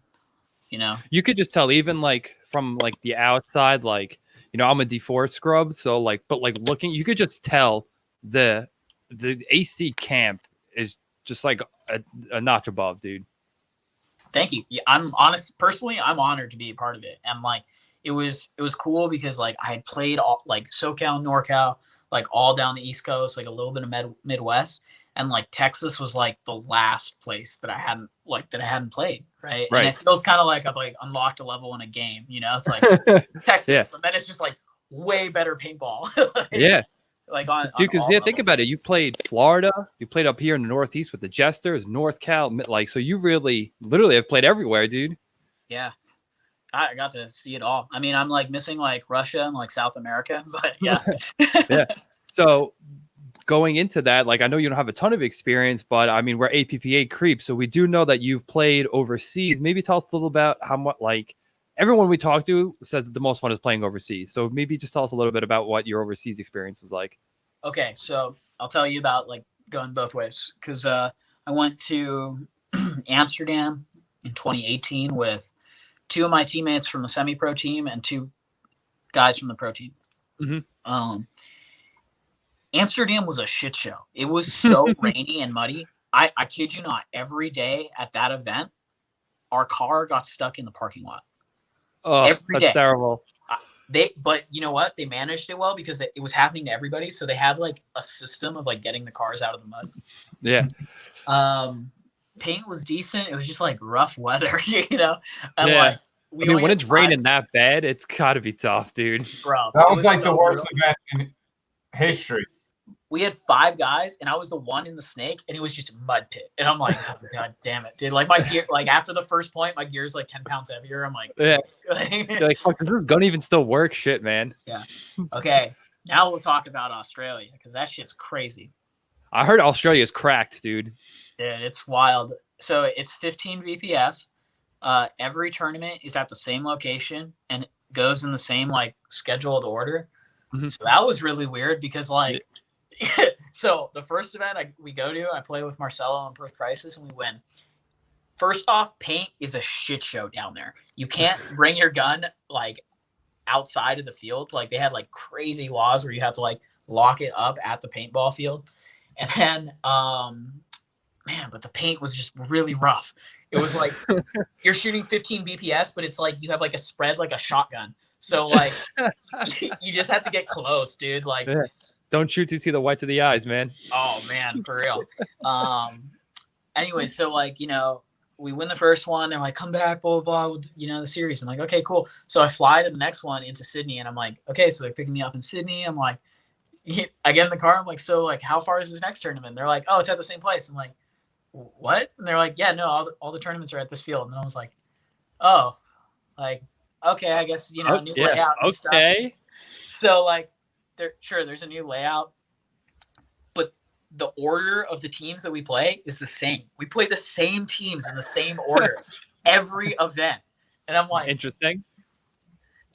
You could just tell, even like from like the outside, like, I'm a D4 scrub, so like, but like looking, you could just tell the AC camp is just like a notch above, dude. Thank you. Yeah, I'm honest. Personally, I'm honored to be a part of it, and like it was cool because like I had played all like SoCal, NorCal, like all down the East Coast, like a little bit of Midwest, and like Texas was like the last place that I hadn't played, right? And it feels kind of like I've like unlocked a level in a game. It's like Texas, and then it's just like way better paintball. Like on dude, because think about it. You played Florida, you played up here in the Northeast with the Jesters, North Cal, like, so you really literally have played everywhere, dude. Yeah, I got to see it all. I mean, I'm like missing like Russia and like South America, but yeah. Yeah. So going into that, like, I know you don't have a ton of experience, but I mean, we're APPA creeps, so we do know that you've played overseas. Maybe tell us a little about how much, like, everyone we talk to says the most fun is playing overseas. So maybe just tell us a little bit about what your overseas experience was like. Okay, so I'll tell you about like going both ways, because I went to Amsterdam in 2018 with 2 of my teammates from the semi-pro team and 2 guys from the pro team. Mm-hmm. Amsterdam was a shit show. It was so rainy and muddy. I kid you not, every day at that event, our car got stuck in the parking lot. Oh, every day. Terrible. But you know what? They managed it well because it was happening to everybody. So they have like a system of like getting the cars out of the mud. Yeah. Paint was decent. It was just like rough weather, And like, when it's raining that bad, it's gotta be tough, dude. Bro, that was like the worst event in history. We had 5 guys, and I was the one in the snake, and it was just a mud pit. And I'm like, oh, God damn it, dude! Like my gear, like after the first point, my gear's like 10 pounds heavier. I'm like, yeah, like, fuck, does this gun even still work? Shit, man. Yeah. Okay, now we'll talk about Australia, because that shit's crazy. I heard Australia's cracked, dude. Dude, it's wild. So it's 15 VPS. Every tournament is at the same location and goes in the same like scheduled order. Mm-hmm. So that was really weird because like. So the first event we go to, I play with Marcelo on Perth Crisis, and we win. First off, paint is a shit show down there. You can't bring your gun like outside of the field. Like they had like crazy laws where you have to like lock it up at the paintball field. And then, man, but the paint was just really rough. It was like you're shooting 15 BPS, but it's like you have like a spread like a shotgun. So like you just have to get close, dude. Like. Yeah. Don't shoot to see the whites of the eyes, man. Oh man, for real. Anyway, so like, we win the first one. They're like, come back, blah, blah, blah, the series. I'm like, okay, cool. So I fly to the next one into Sydney, and I'm like, okay, so they're picking me up in Sydney. I'm like, I get in the car. I'm like, so like, how far is this next tournament? They're like, oh, it's at the same place. I'm like, what? And they're like, yeah, no, all the tournaments are at this field. And I was like, oh, like, okay, I guess, new layout and okay. Stuff. So like, there's a new layout, but the order of the teams that we play is the same. We play the same teams in the same order every event. And I'm like, interesting.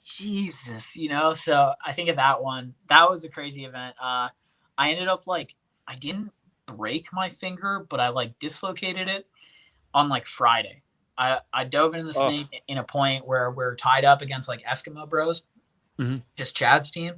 Jesus, so I think of that one. That was a crazy event. I ended up like, I didn't break my finger, but I like dislocated it on like Friday. I dove into the snake in a point where we're tied up against like Eskimo Bros, just Chad's team.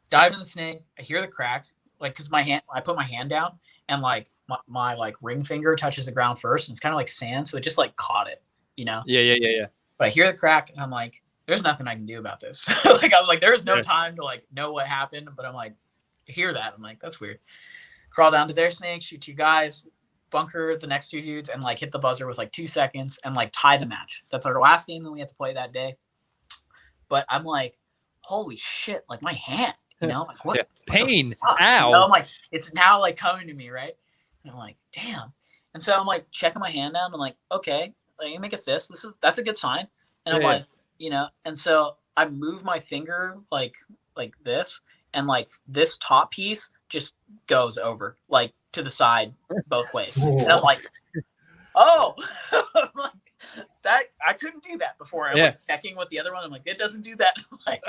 Dive in the snake. I hear the crack, like, because I put my hand down, and like my like ring finger touches the ground first, and it's kind of like sand, so it just like caught it, Yeah. But I hear the crack, and I'm like, there's nothing I can do about this. Like I'm like, there's no time to like know what happened, but I'm like, hear that. I'm like, that's weird. Crawl down to their snake, shoot 2 guys, bunker the next 2 dudes, and like hit the buzzer with like 2 seconds and like tie the match. That's our last game that we have to play that day. But I'm like, holy shit, like my hand, you know, like what? Yeah. Pain. What Ow. you know, I'm like, it's now like coming to me, right? And I'm like, damn. And so I'm like checking my hand down. I'm like, okay, like, you make a fist. That's a good sign. And I'm like, you know, and so I move my finger like this, and like this top piece just goes over like to the side both ways. And I'm like, oh, I'm like, that I couldn't do that before. I'm like checking with the other one. I'm like, it doesn't do that. Like,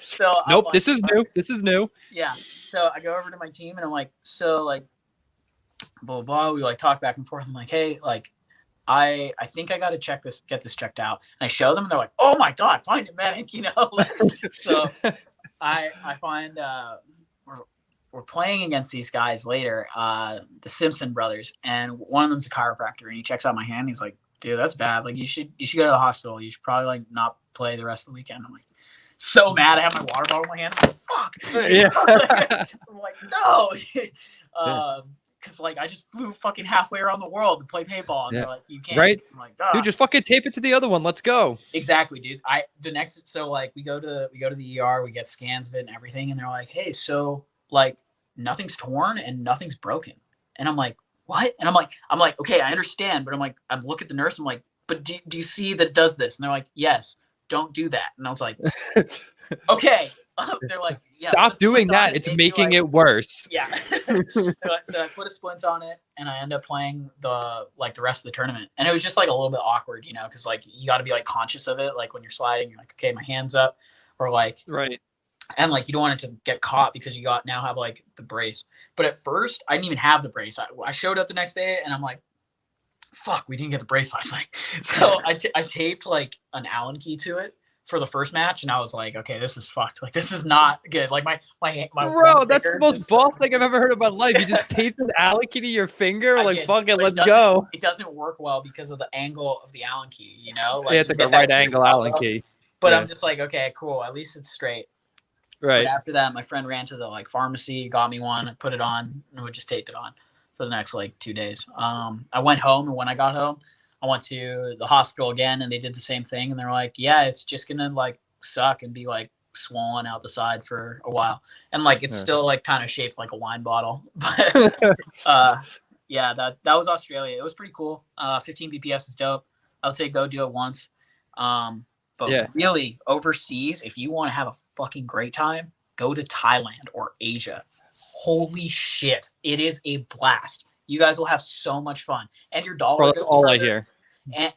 so nope, like, this is new. This is new. Yeah. So I go over to my team and I'm like, so like, blah, blah, blah. We like talk back and forth. I'm like, hey, like, I think I got to get this checked out. And I show them and they're like, oh my God, find a medic, you know? So I find, we're playing against these guys later, the Simpson brothers, and one of them's a chiropractor, and he checks out my hand. He's like, dude, that's bad. Like, you should go to the hospital. You should probably like not play the rest of the weekend. I'm like, so mad. I have my water bottle in my hand. I'm like, fuck. Yeah. I'm like, no. Because like I just flew fucking halfway around the world to play paintball, and they're like, you can't. Right. I'm like, dude, just fucking tape it to the other one. Let's go. Exactly, dude. So like we go to the ER, we get scans of it and everything, and they're like, hey, so like nothing's torn and nothing's broken. And I'm like, what? And I'm like, okay, I understand, but I look at the nurse, I'm like, but do you see that does this? And they're like, yes, don't do that. And I was like, okay. They're like, yeah, stop doing that. It's making it worse. Yeah. So I put a splint on it, and I end up playing the rest of the tournament. And it was just like a little bit awkward, you know, because like you got to be like conscious of it. Like when you're sliding, you're like, okay, my hand's up, or like right. And like you don't want it to get caught because you now have like the brace. But at first, I didn't even have the brace. I showed up the next day, and I'm like, fuck, we didn't get the brace last night. So I taped like an Allen key to it for the first match, and I was like, okay, this is fucked. Like this is not good. Like my bro, that's the most boss thing I've ever heard in my life. You just taped an Allen key to your finger, like fuck it, let's go. It doesn't work well because of the angle of the Allen key, you know? Like, yeah, it's like a right angle Allen key. But I'm just like, okay, cool. At least it's straight. Right. But after that, my friend ran to the like pharmacy, got me one, put it on, and we just taped it on for the next like 2 days. I went home, and when I got home, I went to the hospital again, and they did the same thing. And they're like, yeah, it's just going to like suck and be like swollen out the side for a while. And like, it's still like kind of shaped like a wine bottle. But yeah, that was Australia. It was pretty cool. 15 BPS is dope. I would say go do it once. But really overseas, if you want to have a fucking great time, go to Thailand or Asia. Holy shit. It is a blast. You guys will have so much fun. And your dollar goes all further. I hear.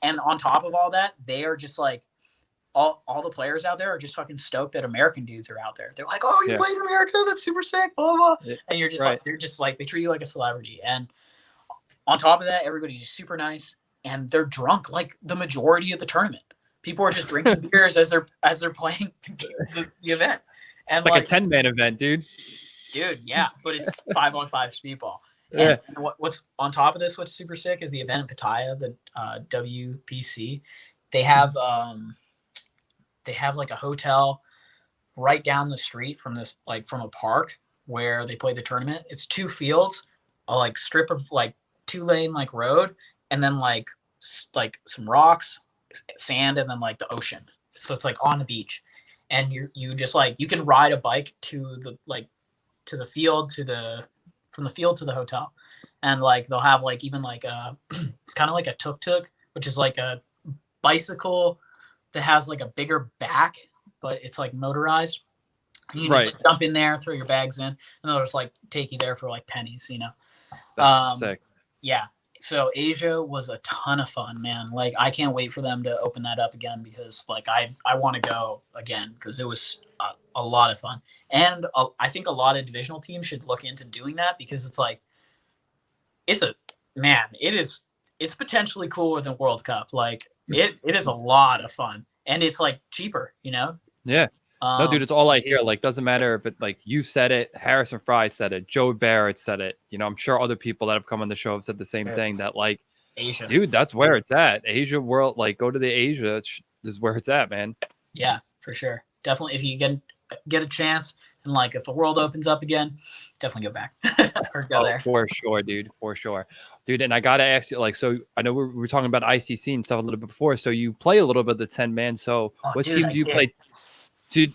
And on top of all that, they are just like, all the players out there are just fucking stoked that American dudes are out there. They're like, oh, you played in America? That's super sick, blah, blah. And you're just like, they're just like, they treat you like a celebrity. And on top of that, everybody's just super nice. And they're drunk like the majority of the tournament. People are just drinking beers as they're playing the event. And it's like a 10-man event, dude. Dude, yeah. But it's 5-on-5 speedball. Yeah. And what's on top of this, what's super sick is the event in Pattaya, the WPC. They have like a hotel right down the street from this, like from a park where they play the tournament. It's 2 fields, a like strip of like 2-lane like road, and then like some rocks, sand, and then like the ocean. So it's like on the beach, and you just like you can ride a bike to the field from the field to the hotel, and like they'll have like even like it's kind of like a tuk-tuk, which is like a bicycle that has like a bigger back, but it's like motorized. And you just like, jump in there, throw your bags in, and they'll just like take you there for like pennies, you know. That's sick. Yeah. So Asia was a ton of fun, man. Like I can't wait for them to open that up again, because like I want to go again, because it was a lot of fun. And I think a lot of divisional teams should look into doing that, because it's like, it's potentially cooler than World Cup. Like it is a lot of fun, and it's like cheaper, you know? Yeah. No, dude, it's all I hear. Like, doesn't matter if it, like, you said it, Harrison Fry said it, Joe Barrett said it. You know, I'm sure other people that have come on the show have said the same thing, that, like, Asia. Dude, that's where it's at. Asia world, like, go to the Asia is where it's at, man. Yeah, for sure. Definitely, if you get a chance, And like if the world opens up again, definitely go back or go there. For sure, dude. For sure, dude. And I gotta ask you, like, so I know we were talking about ICC and stuff a little bit before. So you play a little bit of the 10-man. So what Dude, team do you play? Do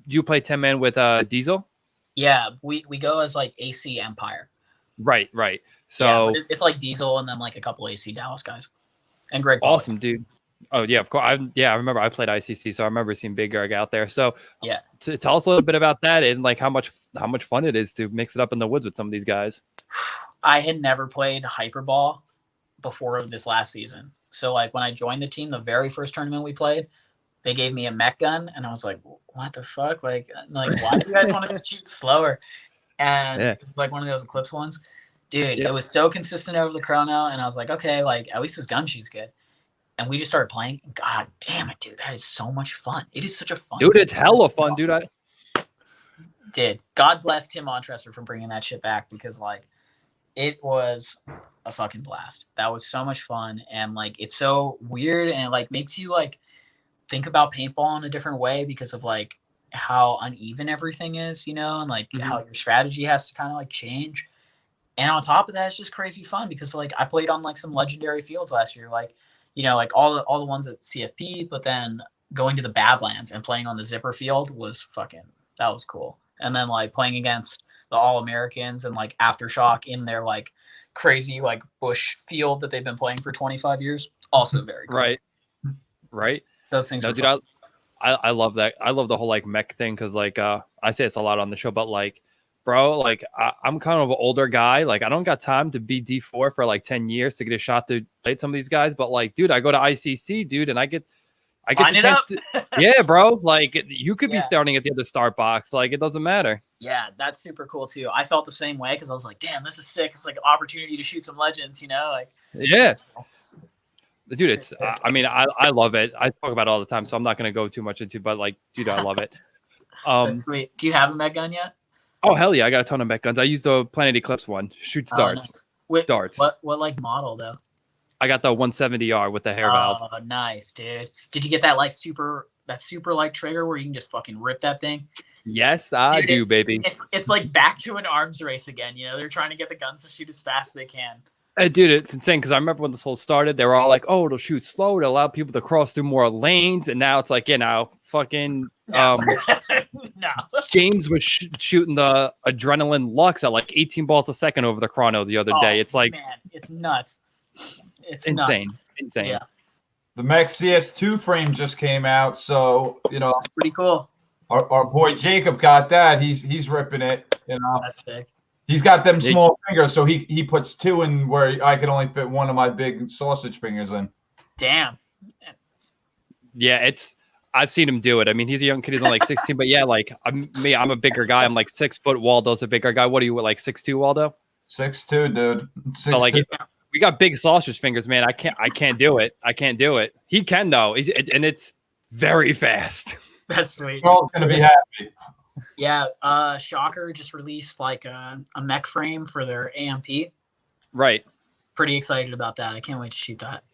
you play 10-man with Diesel? Yeah, we go as like AC Empire. Right. So yeah, it's like Diesel and then like a couple AC Dallas guys and Greg. Awesome, dude. Oh yeah, of course. I remember I played ICC, so I remember seeing Big Greg out there. So yeah, tell us a little bit about that and like how much fun it is to mix it up in the woods with some of these guys. I had never played hyperball before this last season. So like when I joined the team, the very first tournament we played, they gave me a mech gun, and I was like, "What the fuck? Like why do you guys want us to shoot slower?" And it was like one of those Eclipse ones, dude. It was so consistent over the chrono, and I was like, "Okay, like at least this gun shoots good." And we just started playing. God damn it, dude! That is so much fun. It is such a fun. Dude, it's hella fun, dude. God bless Tim Montresor for bringing that shit back because like it was a fucking blast. That was so much fun, and like it's so weird, and it like makes you like think about paintball in a different way because of like how uneven everything is, you know, and like how your strategy has to kind of like change. And on top of that, it's just crazy fun because like I played on like some legendary fields last year, like you know, like all the ones at CFP, but then going to the Badlands and playing on the Zipper field was that was cool. And then like playing against the All-Americans and like Aftershock in their like crazy like bush field that they've been playing for 25 years, also very cool. Right. Those things. No, dude, I love that. I love the whole like mech thing because like I say it's a lot on the show, but like, bro, like I'm kind of an older guy. Like I don't got time to be D4 for like 10 years to get a shot to play some of these guys. But like, dude, I go to ICC, dude, and I get the chance to, yeah, bro. Like you could be starting at the other start box. Like it doesn't matter. Yeah, that's super cool too. I felt the same way because I was like, damn, this is sick. It's like an opportunity to shoot some legends, you know? Like yeah. Dude, it's I mean, I love it. I talk about it all the time, so I'm not gonna go too much into, but like, dude, I love it. That's sweet. Do you have a med gun yet? Oh hell yeah, I got a ton of mech guns. I use the Planet Eclipse one. Shoots darts. Nice. Wait, darts. What like model though? I got the 170R with the hair valve. Oh, nice, dude. Did you get that like super light trigger where you can just fucking rip that thing? Yes, I do, baby. It's like back to an arms race again. You know, they're trying to get the guns to shoot as fast as they can. Dude, it's insane because I remember when this whole started, they were all like, "Oh, it'll shoot slow to allow people to cross through more lanes," and now it's like, fucking no. James was shooting the Adrenaline Lux at like 18 balls a second over the chrono the other day. It's like, man, it's nuts. It's insane, nuts. insane. Yeah. The Mech CS2 frame just came out, so you know it's pretty cool. Our boy Jacob got that. He's ripping it. You know, that's sick. He's got them small fingers, so he puts two in where I can only fit one of my big sausage fingers in. Damn. Yeah, I've seen him do it. I mean, he's a young kid. He's only like 16, but yeah, like I'm a bigger guy. I'm like 6 foot. Waldo's a bigger guy. What are you, like 6'2", Waldo? 6'2", dude. 6'2". So like, we got big sausage fingers, man. I can't do it. I can't do it. He can though, and it's very fast. That's sweet. We're all gonna be happy. Yeah, Shocker just released like a mech frame for their AMP. Right. Pretty excited about that. I can't wait to shoot that.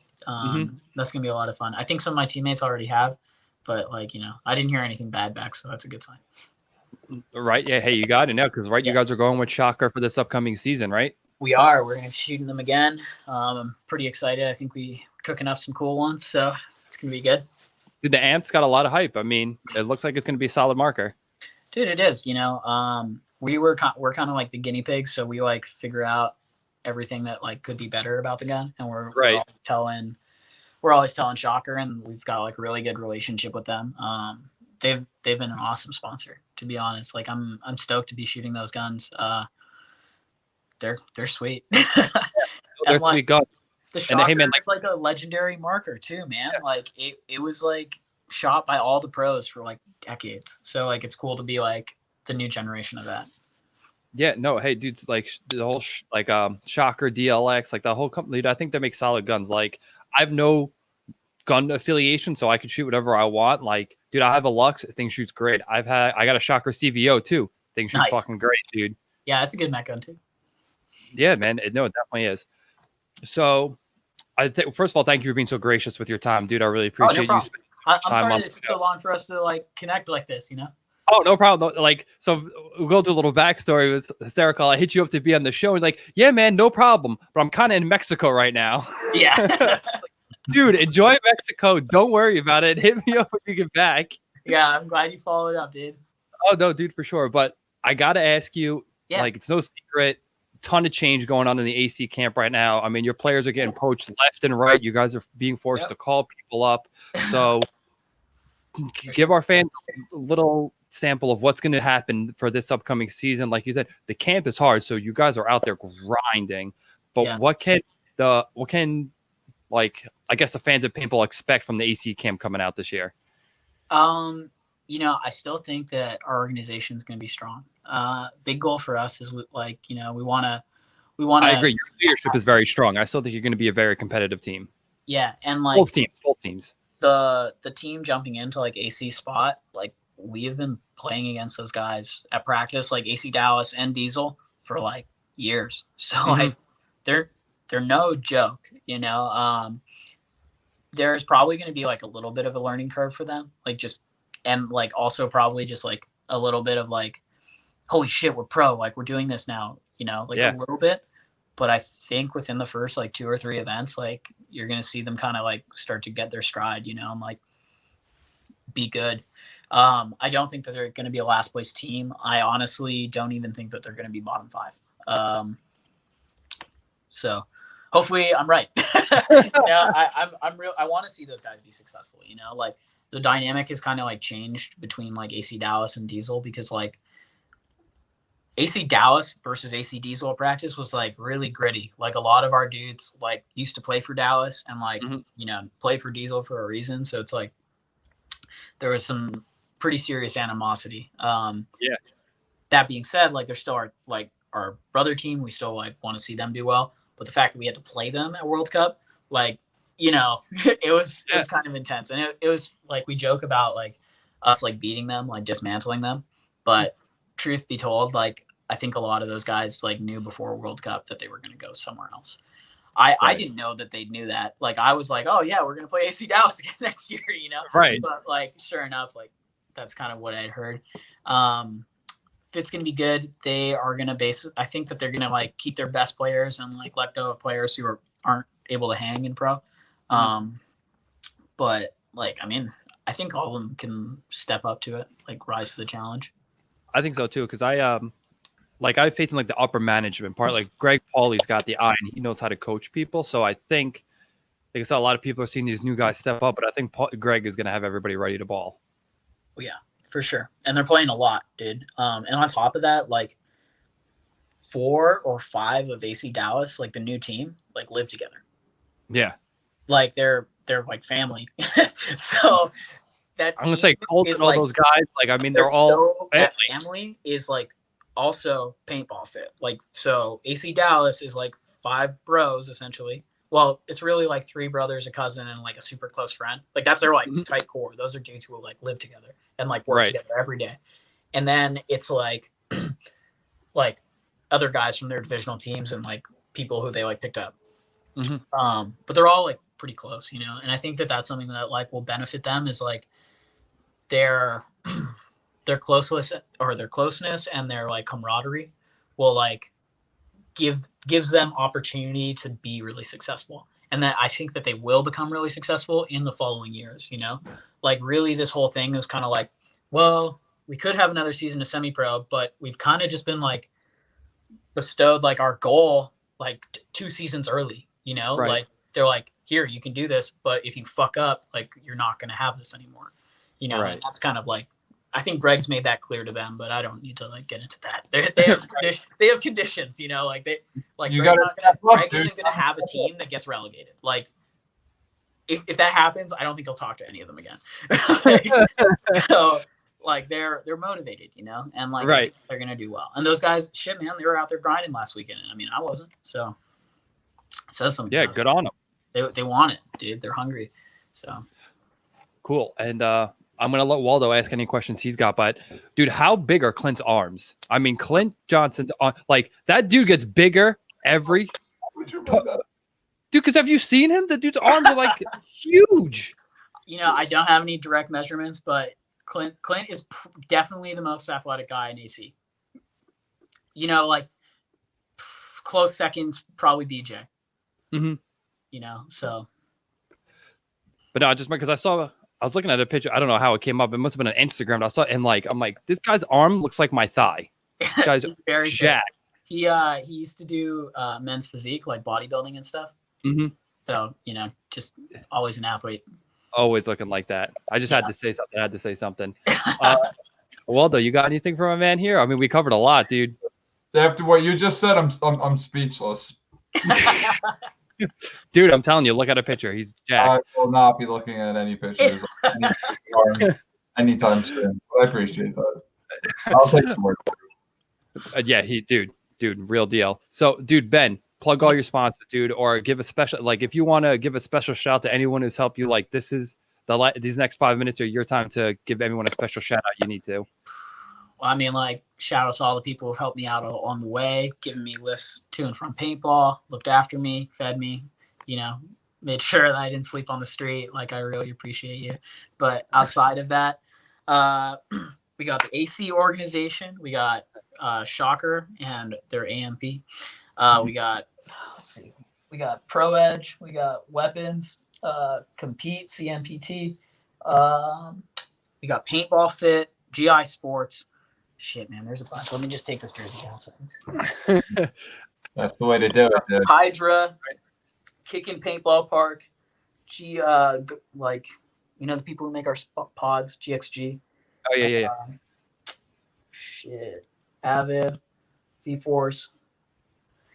That's gonna be a lot of fun. I think some of my teammates already have, but like you know, I didn't hear anything bad back, so that's a good sign. Right. Yeah. Hey, you got it now because you guys are going with Shocker for this upcoming season, right? We are. We're gonna be shooting them again. I'm pretty excited. I think we cooking up some cool ones, so it's gonna be good. Dude, the amp's got a lot of hype. I mean, it looks like it's gonna be a solid marker. Dude, it is. You know, we're kind of like the guinea pigs, so we like figure out everything that like could be better about the gun, and we're always telling Shocker, and we've got like a really good relationship with them. They've been an awesome sponsor, to be honest. Like I'm stoked to be shooting those guns. They're sweet. They're sweet guns. The Shocker is like a legendary marker too, man. Yeah. Like it was like shot by all the pros for like decades. So like it's cool to be like the new generation of that. Yeah, no, hey, dude, like the whole Shocker, DLX, like the whole company. Dude, I think they make solid guns. Like I have no gun affiliation, so I can shoot whatever I want. Like, dude, I have a Lux. Thing shoots great. I got a Shocker CVO too. Thing shoots fucking great, dude. Yeah, it's a good mech gun too. Yeah, man. It definitely is. So, first of all, thank you for being so gracious with your time, dude. I really appreciate you. I'm sorry it took so long for us to like connect like this, you know? Oh, no problem. Like, so we'll go through a little backstory. It was hysterical. I hit you up to be on the show. And like, yeah, man, no problem. But I'm kind of in Mexico right now. Yeah. Dude, enjoy Mexico. Don't worry about it. Hit me up when you get back. Yeah, I'm glad you followed up, dude. Oh, no, dude, for sure. But I got to ask you, like, it's no secret. Ton of change going on in the AC camp right now. I mean, your players are getting poached left and right. You guys are being forced to call people up. So give our fans a little sample of what's going to happen for this upcoming season. Like you said, the camp is hard, so you guys are out there grinding. But what can like, I guess the fans of paintball expect from the AC camp coming out this year? You know, I still think that our organization is going to be strong. Big goal for us is we want to. I agree. Your leadership is very strong. I still think you're going to be a very competitive team. Yeah, and like both teams. The team jumping into like AC spot, like we have been playing against those guys at practice, like AC Dallas and Diesel for like years. So like they're no joke, you know. There's probably going to be like a little bit of a learning curve for them, like just, and like also probably just like a little bit of like, holy shit, we're pro, like we're doing this now, you know, like a little bit. But I think within the first like 2 or 3 events, like you're going to see them kind of like start to get their stride, you know, and like be good. I don't think that they're going to be a last place team. I honestly don't even think that they're going to be bottom 5. So hopefully I'm right. You know, I'm real. I want to see those guys be successful, you know, like the dynamic has kind of like changed between like AC Dallas and Diesel, because like AC Dallas versus AC Diesel practice was like really gritty. Like a lot of our dudes like used to play for Dallas and like, you know, play for Diesel for a reason. So it's like, there was some pretty serious animosity. That being said, like they're still our brother team. We still like want to see them do well. But the fact that we had to play them at World Cup, like, you know, it was kind of intense. And it was like, we joke about like us like beating them, like dismantling them. But truth be told, like I think a lot of those guys like knew before World Cup that they were going to go somewhere else. I didn't know that they knew that. Like I was like, oh yeah, we're going to play AC Dallas again next year, you know? Right. But like, sure enough, like that's kind of what I'd heard. If it's going to be good, they are going to I think that they're going to like keep their best players and like let go of players who aren't able to hang in pro. But like, I mean, I think all of them can step up to it, like rise to the challenge. I think so too, because I have faith in like the upper management part. Like Greg Pauly's got the eye and he knows how to coach people. So I think, like I said, a lot of people are seeing these new guys step up, but I think Greg is going to have everybody ready to ball. Well, yeah, for sure. And they're playing a lot, dude. And on top of that, like 4 or 5 of AC Dallas, like the new team, like live together. Yeah. Like they're like family. So that I'm gonna say Colt and all like, those guys. Like, I mean, they're all that family is like also paintball fit. Like, so AC Dallas is like 5 bros essentially. Well, it's really like 3 brothers, a cousin, and like a super close friend. Like that's their like tight core. Those are dudes who will like live together and like work together every day. And then it's like like other guys from their divisional teams and like people who they like picked up. But they're all like pretty close, you know. And I think that that's something that like will benefit them, is like their closeness and their like camaraderie will like gives them opportunity to be really successful. And that I think that they will become really successful in the following years, you know. Like really this whole thing is kind of like, well, we could have another season of semi-pro, but we've kind of just been like bestowed like our goal like 2 seasons early, you know. Like they're like, here, you can do this, but if you fuck up, like you're not going to have this anymore, you know. And that's kind of like, I think Greg's made that clear to them, but I don't need to like get into that. They have conditions, you know. Like Greg isn't going to have a team that gets relegated. Like if that happens, I don't think he'll talk to any of them again. So like they're motivated, you know, and like I think they're going to do well. And those guys, shit, man, they were out there grinding last weekend. And I mean, I wasn't. So it says something. Yeah, good on them. They want it, dude. They're hungry. So cool. And I'm going to let Waldo ask any questions he's got. But, dude, how big are Clint's arms? I mean, Clint Johnson, like, that dude gets bigger every – dude, because have you seen him? The dude's arms are, like, huge. You know, I don't have any direct measurements, but Clint is definitely the most athletic guy in AC. You know, like close seconds, probably DJ. Mm-hmm. You know, so. But no, just because I was looking at a picture. I don't know how it came up. It must have been on Instagram. I saw it, and like, I'm like, this guy's arm looks like my thigh. This guy's very jacked. He used to do men's physique, like bodybuilding and stuff. Mm-hmm. So, you know, just always an athlete. Always looking like that. I just had to say something. I had to say something. Waldo, you got anything for my man here? I mean, we covered a lot, dude. After what you just said, I'm speechless. Dude, I'm telling you, look at a picture. He's jacked. I will not be looking at any pictures anytime soon. I appreciate that. I'll take the word. Yeah, dude, real deal. So, dude, Ben, plug all your sponsors, dude, or give a special, like, if you want to give a special shout to anyone who's helped you, like, these next 5 minutes are your time to give everyone a special shout out. You need to. Well, I mean, like, shout out to all the people who've helped me out on the way, giving me lifts to and from paintball, looked after me, fed me, you know, made sure that I didn't sleep on the street. Like, I really appreciate you. But outside of that, we got the AC organization. We got Shocker and their AMP. We got, let's see, we got Pro Edge. We got Weapons, Compete, CMPT. We got Paintball Fit, GI Sports. Shit, man, there's a bunch. Let me just take this jersey down. That's the way to do it, dude. Hydra, Kickin' Paintball Park, like, you know, the people who make our pods, GXG. Oh, yeah. Shit. Avid, V-Force.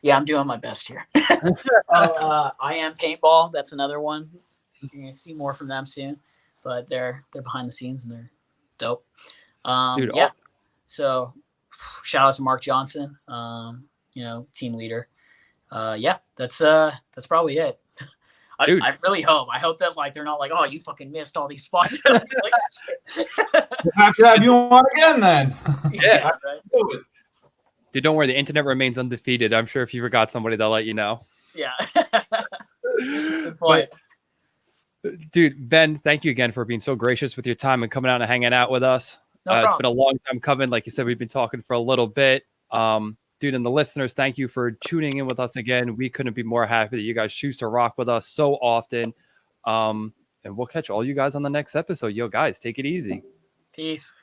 Yeah, I'm doing my best here. I Am Paintball. That's another one. You're going to see more from them soon. But they're behind the scenes and they're dope. Dude, yeah. So shout out to Mark Johnson, you know, team leader. Yeah, that's probably it. I really hope. I hope that, like, they're not like, oh, you fucking missed all these spots. We'll have to have you on again then. Yeah. Right. Dude, don't worry. The internet remains undefeated. I'm sure if you forgot somebody, they'll let you know. Yeah. Good point. Dude, Ben, thank you again for being so gracious with your time and coming out and hanging out with us. It's been a long time coming. Like you said, we've been talking for a little bit. Dude, and the listeners, thank you for tuning in with us again. We couldn't be more happy that you guys choose to rock with us so often. And we'll catch all you guys on the next episode. Yo, guys, take it easy. Peace.